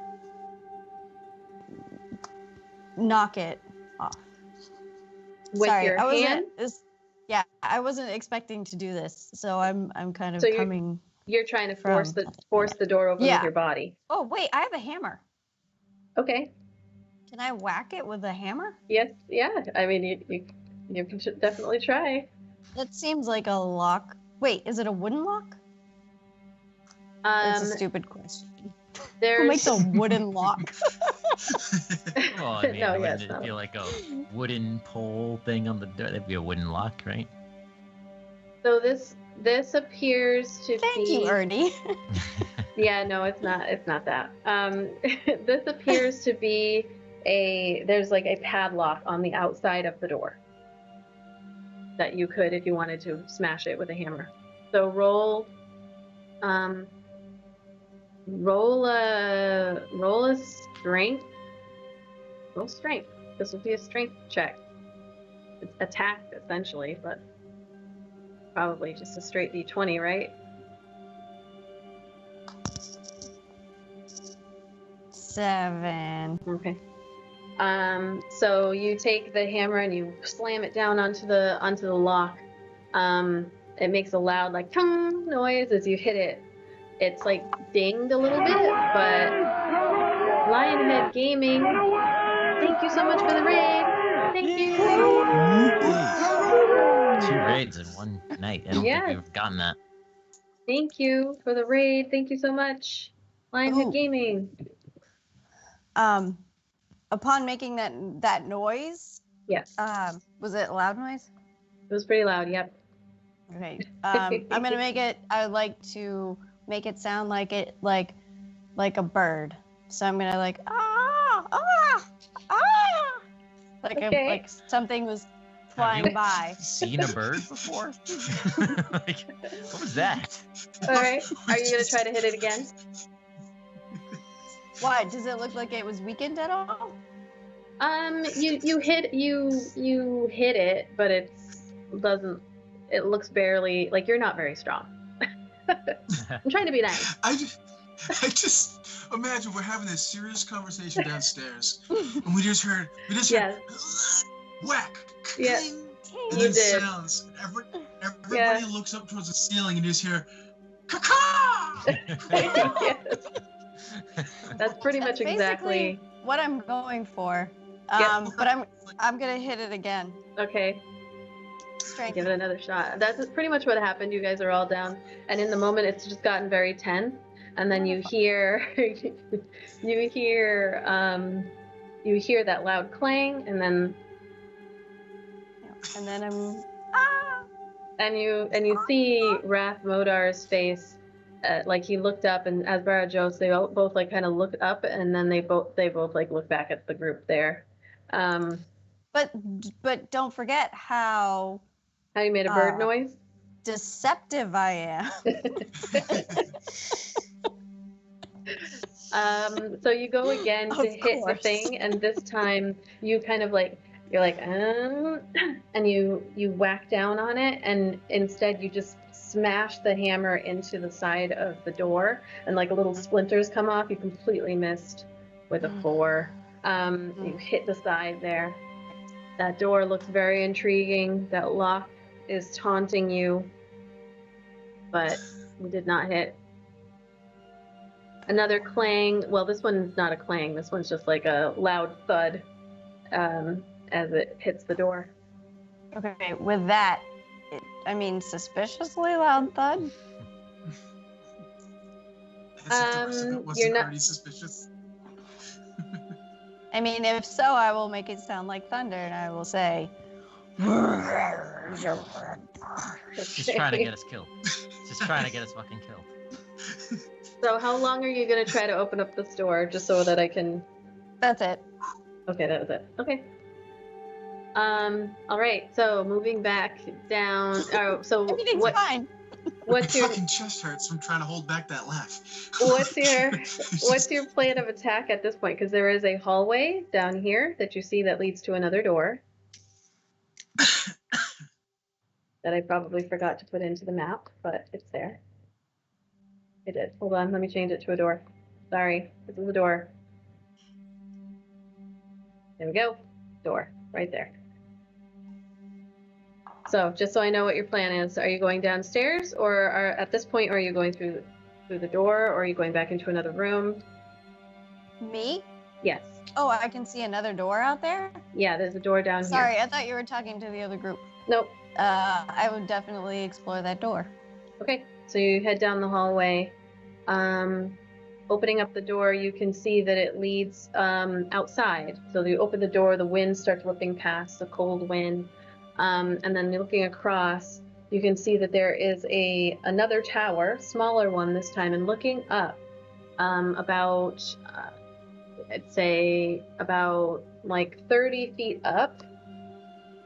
knock it off. With Sorry, your I hand? I wasn't expecting to do this, so I'm kind of So coming. You're trying to from force the door open with your body. Oh wait, I have a hammer. Okay. Can I whack it with a hammer? Yes. Yeah. I mean, you can definitely try. That seems like a lock. Wait, is it a wooden lock? That's a stupid question. Who makes a wooden lock? Well, I mean, No, wouldn't yes, it no. feel like a wooden pole thing on the door? That'd be a wooden lock, right? So this appears to be. Thank you, Ernie. Yeah, no, it's not that. This appears to be there's like a padlock on the outside of the door that you could, if you wanted to, smash it with a hammer. So roll a strength. Roll strength. This will be a strength check. It's attack essentially, but probably just a straight D20, right? 7. Okay. So you take the hammer and you slam it down onto the lock. It makes a loud like tung noise as you hit it. It's like dinged a little bit, but Lionhead Gaming, thank you so much for the raid. Thank you. 2 raids in one night. I don't think we've gotten that. Thank you for the raid. Thank you so much, Lionhead Gaming. Upon making that noise. Yes. Was it a loud noise? It was pretty loud. Yep. Okay. I'm gonna make it. I would like to make it sound like like a bird. So I'm gonna like like something was flying by. Seen a bird before? Like, what was that? All right. Are you gonna try to hit it again? Why? Does it look like it was weakened at all? You hit it, but it looks barely like you're not very strong. I'm trying to be nice. I just imagine we're having this serious conversation downstairs, and we just heard whack, yeah, cling, and you then did. sounds. Everybody looks up towards the ceiling and you just hear caca. Yes. That's pretty much exactly what I'm going for. But I'm gonna hit it again. Okay. Strength. Give it another shot. That's pretty much what happened. You guys are all down, and in the moment, it's just gotten very tense. And then you hear, you hear that loud clang, and then I'm and you see Wrath Modar's face, like he looked up, and Asbara Jose, they both like kind of looked up, and then they both like look back at the group there. But don't forget how you made a bird noise. Deceptive I am. So you go again to hit the thing, and this time you kind of like and you whack down on it, and instead you just smash the hammer into the side of the door, and like little splinters come off. You completely missed with a 4. You hit the side there. That door looks very intriguing. That lock is taunting you, but you did not hit. Another clang. Well, this one's not a clang. This one's just like a loud thud as it hits the door. Okay, with that, suspiciously loud thud. You're not suspicious. I mean, if so, I will make it sound like thunder, and I will say. She's trying to get us killed. She's trying to get us fucking killed. So how long are you going to try to open up this door, just so that I can... That's it. Okay, that was it. Okay. All right. So moving back down. Oh, so Everything's fine. What's My your fucking chest hurts from trying to hold back that laugh. what's your plan of attack at this point? Because there is a hallway down here that you see that leads to another door that I probably forgot to put into the map, but it's there. It is. Hold on, let me change it to a door. Sorry, this is a door. There we go. Door, right there. So, just so I know what your plan is, are you going downstairs, or at this point, are you going through the door, or are you going back into another room? Me? Yes. Oh, I can see another door out there? Yeah, there's a door down Sorry, here. I thought you were talking to the other group. Nope. I would definitely explore that door. Okay, so you head down the hallway. Opening up the door, you can see that it leads outside. So you open the door, the wind starts whipping past, the cold wind. And then looking across, you can see that there is another tower, smaller one this time, and looking up about, I'd say about like 30 feet up.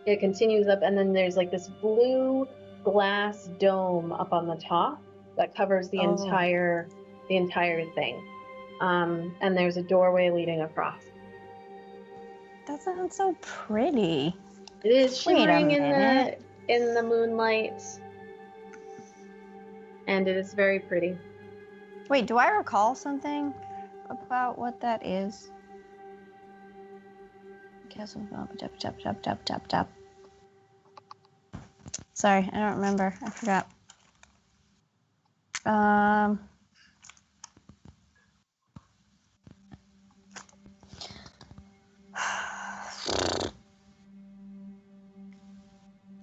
It continues up, and then there's like this blue glass dome up on the top that covers the entire thing. And there's a doorway leading across. That sounds so pretty. It is shimmering Wait a minute. in the moonlight, and it is very pretty. Wait, do I recall something about what that is? Tap. Sorry, I don't remember. I forgot.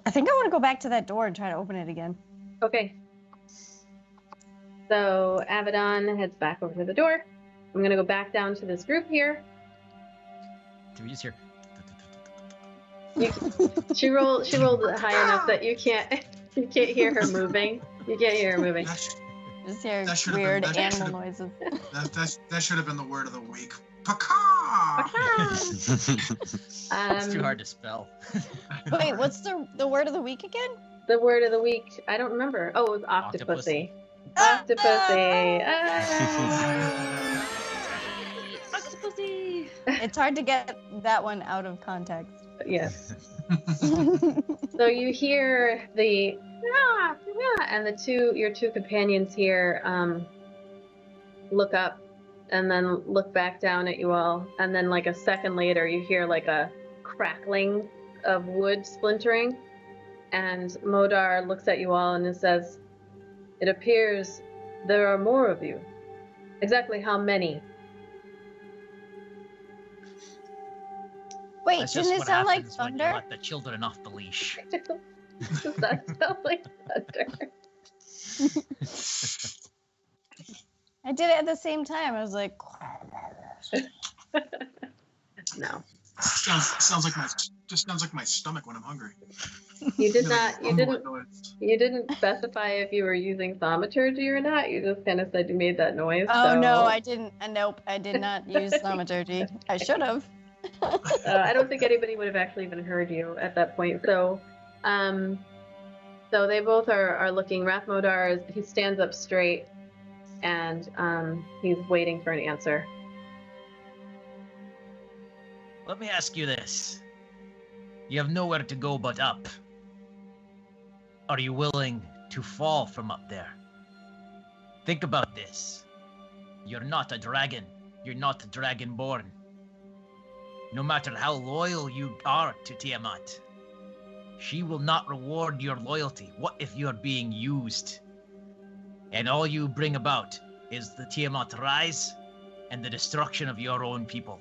I think I want to go back to that door and try to open it again. Okay. So Abaddon heads back over to the door. I'm gonna go back down to this group here. Do we just hear? She rolled high enough that you can't hear her moving. You can't hear her moving. Just hear weird animal noises. That should have been the word of the week. Paka! It's too hard to spell. Wait, what's the word of the week again? The word of the week, I don't remember. Oh, it was octopussy. Octopussy. Octopussy. It's hard to get that one out of context. Yes. So you hear the and your two companions here look up and then look back down at you all, and then like a second later you hear like a crackling of wood splintering, and Modar looks at you all and it says, "It appears there are more of you. Exactly how many?" Wait, That's didn't just it what sound like happens when you thunder? let the children off the leash. Does that sound like thunder? I did it at the same time. I was like, No. Sounds like my stomach when I'm hungry. You did not. Really rumbling noise. You didn't specify if you were using thaumaturgy or not. You just kind of said you made that noise. oh so... no, I didn't. Nope, I did not use thaumaturgy. I should have. I don't think anybody would have actually even heard you at that point. So, so they both are looking. Rathmodar he stands up straight, and he's waiting for an answer. Let me ask you this. You have nowhere to go but up. Are you willing to fall from up there? Think about this. You're not a dragon. You're not dragonborn. No matter how loyal you are to Tiamat, she will not reward your loyalty. What if you're being used? And all you bring about is the Tiamat rise and the destruction of your own people.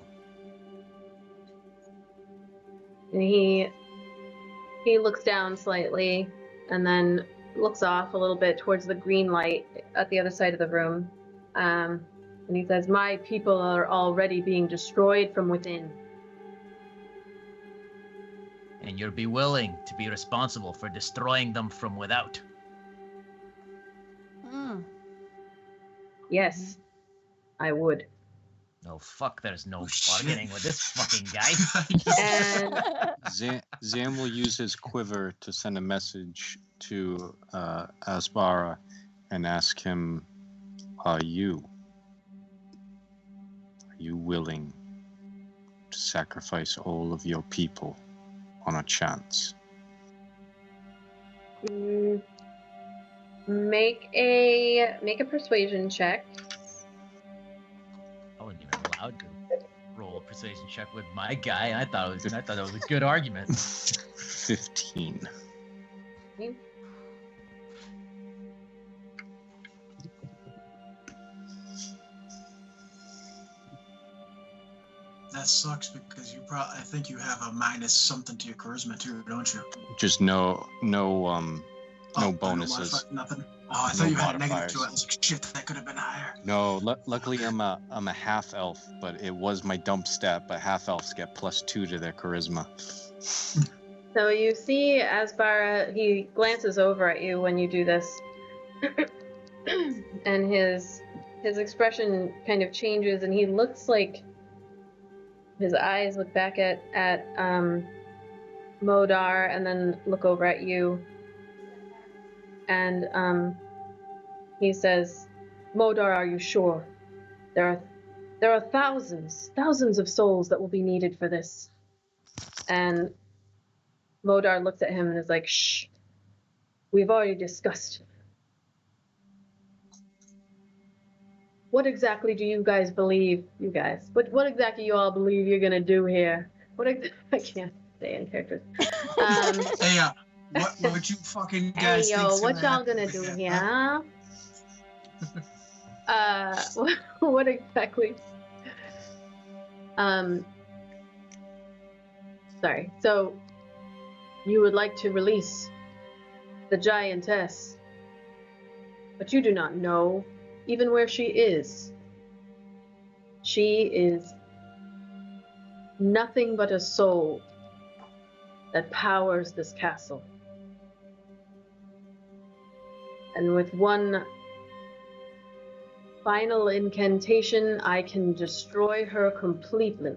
And he looks down slightly, and then looks off a little bit towards the green light at the other side of the room. And he says, "My people are already being destroyed from within." And you'll be willing to be responsible for destroying them from without. Yes, I would. No, fuck, there's no shit. bargaining with this fucking guy. And Zam will use his quiver to send a message to Asbara and ask him, are you willing to sacrifice all of your people on a chance? Make a persuasion check. I wasn't even allowed to roll a persuasion check with my guy. I thought it was a good argument. 15. That sucks because I think you have a minus something to your charisma too, don't you? Just no bonuses. Nothing. Oh, I thought you had a negative to it. I was like, shit, that could have been higher. No, luckily I'm a half elf, but it was my dump stat. But half elves get +2 to their charisma. So you see Asbara, he glances over at you when you do this, and his expression kind of changes, and he looks like his eyes look back at Modar and then look over at you, and he says, "Modar, are you sure? There are thousands of souls that will be needed for this." And Modar looks at him and is like, "Shh, we've already discussed. What exactly do you guys believe, what exactly you all believe you're gonna do here? I can't say in characters. Hey, what you fucking guys hey, yo, what y'all gonna do here? What exactly? Sorry, so you would like to release the giantess, but you do not know even where she is. She is nothing but a soul that powers this castle. And with one final incantation, I can destroy her completely.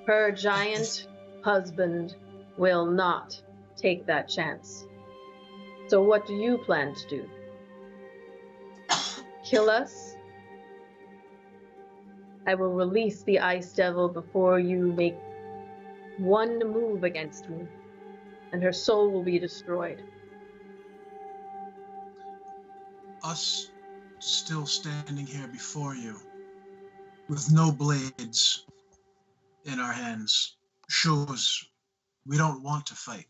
Her giant husband will not take that chance. So what do you plan to do? Kill us? I will release the Ice Devil before you make one move against me, and her soul will be destroyed. Us still standing here before you with no blades in our hands shows we don't want to fight.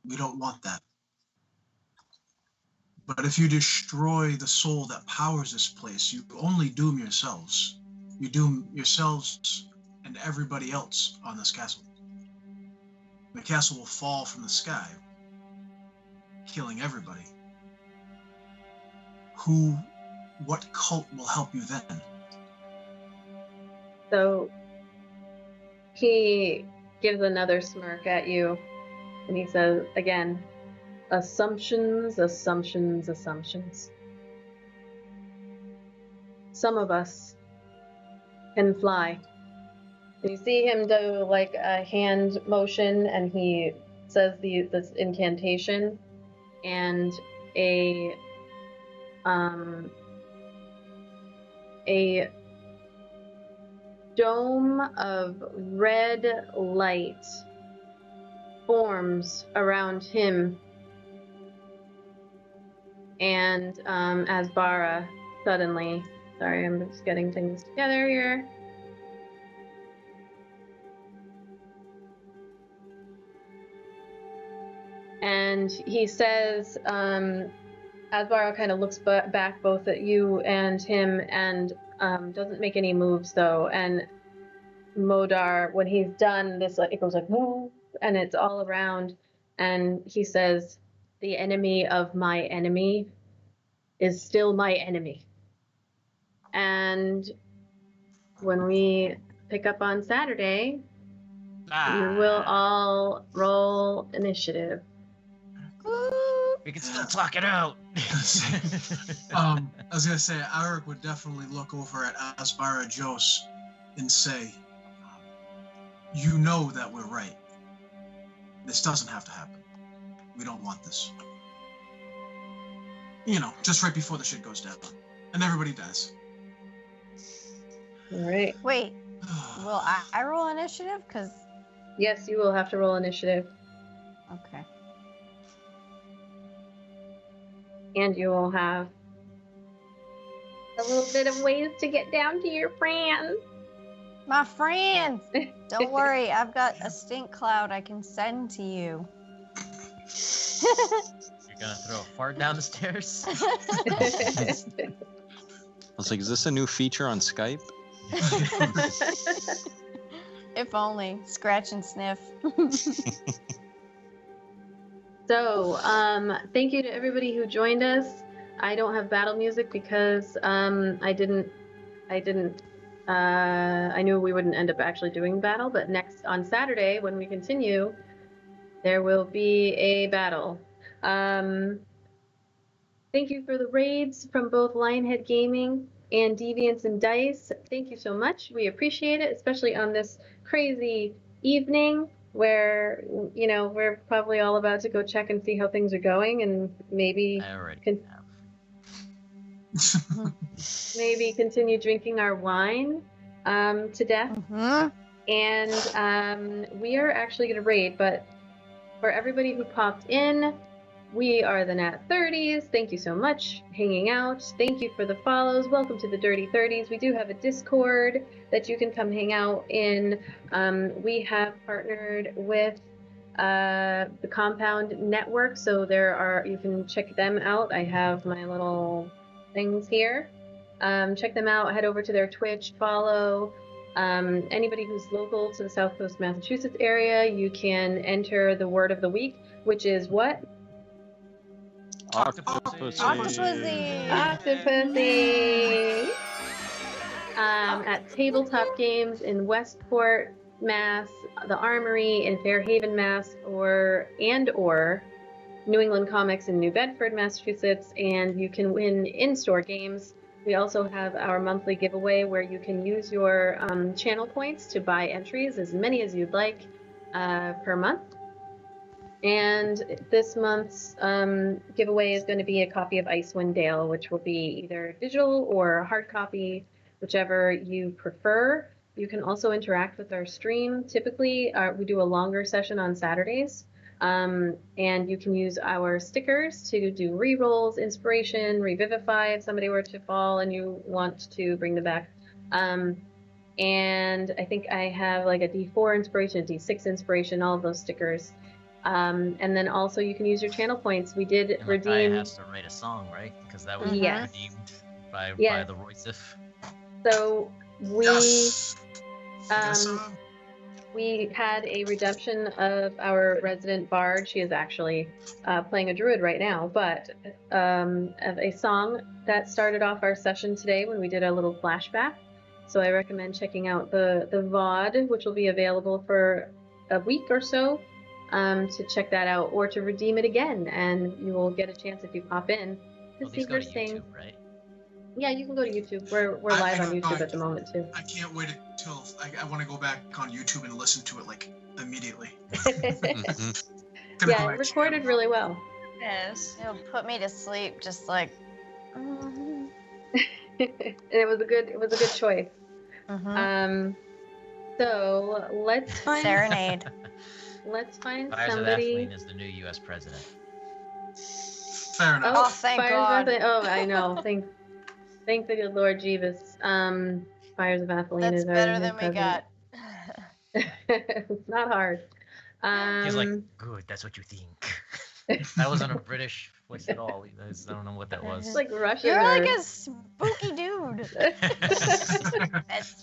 We don't want that. But if you destroy the soul that powers this place, you only doom yourselves. You doom yourselves and everybody else on this castle. The castle will fall from the sky, killing everybody. What cult will help you then? So he gives another smirk at you, and he says again, assumptions, assumptions, assumptions. Some of us can fly. And you see him do like a hand motion, and he says this incantation, and a dome of red light forms around him and Asbara suddenly. Sorry, I'm just getting things together here. And he says, Asbara kind of looks back both at you and him, and doesn't make any moves though. And Modar, when he's done this, it goes like, whoa, and it's all around. And he says, the enemy of my enemy is still my enemy. And when we pick up on Saturday, we will all roll initiative. Woo! We can still talk it out. I was gonna say, Eric would definitely look over at Asbara Jos and say, "You know that we're right. This doesn't have to happen. We don't want this. You know, just right before the shit goes down, and everybody dies." All right. Wait, will I roll initiative? Cause Yes, you will have to roll initiative, okay. and you will have a little bit of ways to get down to your friends. My friends, don't worry. I've got a stink cloud I can send to you. You're gonna throw a fart down the stairs? I was like, is this a new feature on Skype? If only. Scratch and sniff. So, thank you to everybody who joined us. I don't have battle music because I knew we wouldn't end up actually doing battle, but next on Saturday when we continue, there will be a battle. Thank you for the raids from both Lionhead Gaming and Deviants and Dice. Thank you so much. We appreciate it, especially on this crazy evening where, you know, we're probably all about to go check and see how things are going and maybe I already have. maybe continue drinking our wine to death. And we are actually going to raid, but for everybody who popped in, we are the NAT30s. Thank you so much for hanging out. Thank you for the follows. Welcome to the Dirty 30s. We do have a Discord that you can come hang out in. We have partnered with the Compound Network, so you can check them out. I have my little things here. Check them out. Head over to their Twitch, follow. Anybody who's local to the South Coast Massachusetts area, you can enter the word of the week, which is what? Octopussy. Octopussy. At Tabletop Games in Westport, Mass, the Armory in Fairhaven, Mass, or New England Comics in New Bedford, Massachusetts, and you can win in-store games. We also have our monthly giveaway where you can use your channel points to buy entries, as many as you'd like per month. And this month's giveaway is going to be a copy of Icewind Dale, which will be either digital or hard copy, whichever you prefer. You can also interact with our stream. Typically, we do a longer session on Saturdays, and you can use our stickers to do rerolls, inspiration, revivify if somebody were to fall and you want to bring them back. And I think I have like a D4 inspiration, a D6 inspiration, all of those stickers. And then also you can use your channel points. We did And redeem. Micaiah has to write a song, right? Because that was Yes. redeemed by Yes. the Roycef. So we Yes. we had a redemption of our resident bard. She is actually playing a druid right now, but of a song that started off our session today when we did a little flashback. So I recommend checking out the VOD, which will be available for a week or so, to check that out or to redeem it again, and you will get a chance if you pop in to Well, see these go her to sing. YouTube, right? Yeah, you can go to YouTube. We're live on YouTube at the moment too. I can't wait until I want to go back on YouTube and listen to it like immediately. Yeah, it recorded really well. Yes. It'll put me to sleep, just like. And it was a good choice. So let's find Serenade. Let's find Fires somebody. of Athleen is the new U.S. president. Fair enough. Oh, thank Fires God. Of Athleen. Oh, I know. Thank the good Lord Jeebus. Fires of Athleen That's is our better new than we president. got. It's not hard. He's like, good, that's what you think. That wasn't a British voice at all. I don't know what that was. It's like Russian. You're or... like a spooky dude.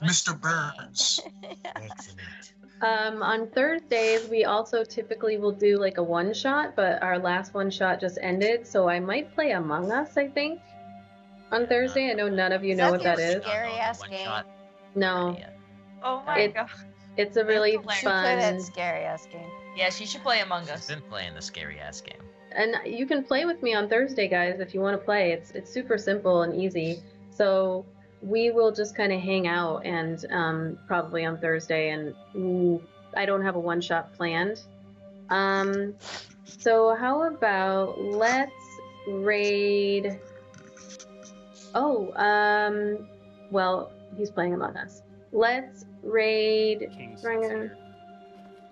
Mr. Burns. Excellent. On Thursdays, we also typically will do like a one-shot, but our last one-shot just ended, so I might play Among Us, I think, on Thursday. I know none of you know what that is. Scary-ass game. No. Oh my god. It's a really hilarious. You play that fun... scary-ass game. Yeah, she should play Among She's Us. been playing the scary ass game. And you can play with me on Thursday, guys, if you want to play. It's super simple and easy. So we will just kind of hang out and probably on Thursday. And I don't have a one-shot planned. So how about let's raid... Oh, well, he's playing Among Us. Let's raid...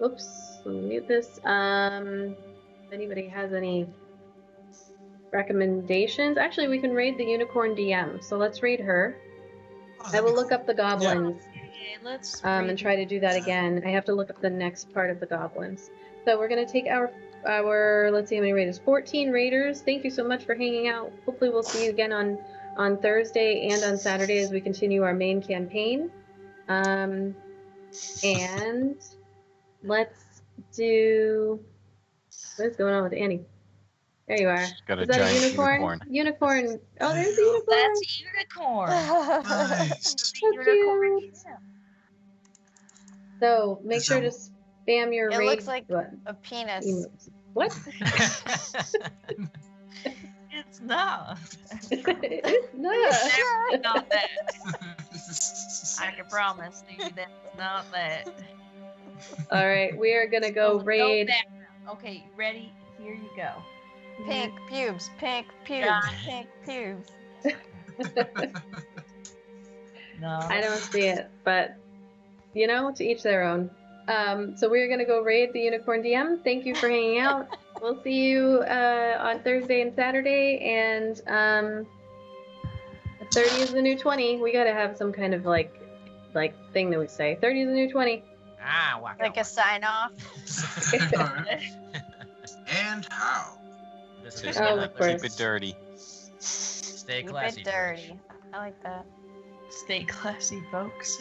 Oops, let me mute this. If anybody has any recommendations, actually we can raid the Unicorn DM. So let's raid her. I will look up the goblins. Okay, let's And try to do that again. I have to look up the next part of the goblins. So we're gonna take our let's see how many raiders. 14 raiders. Thank you so much for hanging out. Hopefully we'll see you again on Thursday and on Saturday as we continue our main campaign. And let's do... What is going on with Annie? There you are. Got a Is that giant a unicorn? unicorn. Unicorn. Oh, there's a unicorn. That's a unicorn. Nice. So cute. So make Is sure that- to spam your It raid. looks like what? a penis. Emotes. What? It's not. It's not. Definitely not that. I can promise you that's not that. All right, we are gonna go No raid. background. Okay, ready? Here you go. Pink pubes, pink pubes, Yeah. pink pubes. No. I don't see it, but you know, to each their own. So we're gonna go raid the Unicorn DM. Thank you for hanging out. We'll see you on Thursday and Saturday, and 30 is the new 20. We gotta have some kind of like thing that we say. 30 is the new 20. Ah, waka Like a sign off. Alright. And how? This Keep is Oh, of course. it dirty. Stay Keep classy. it dirty. I like that. Stay classy, folks.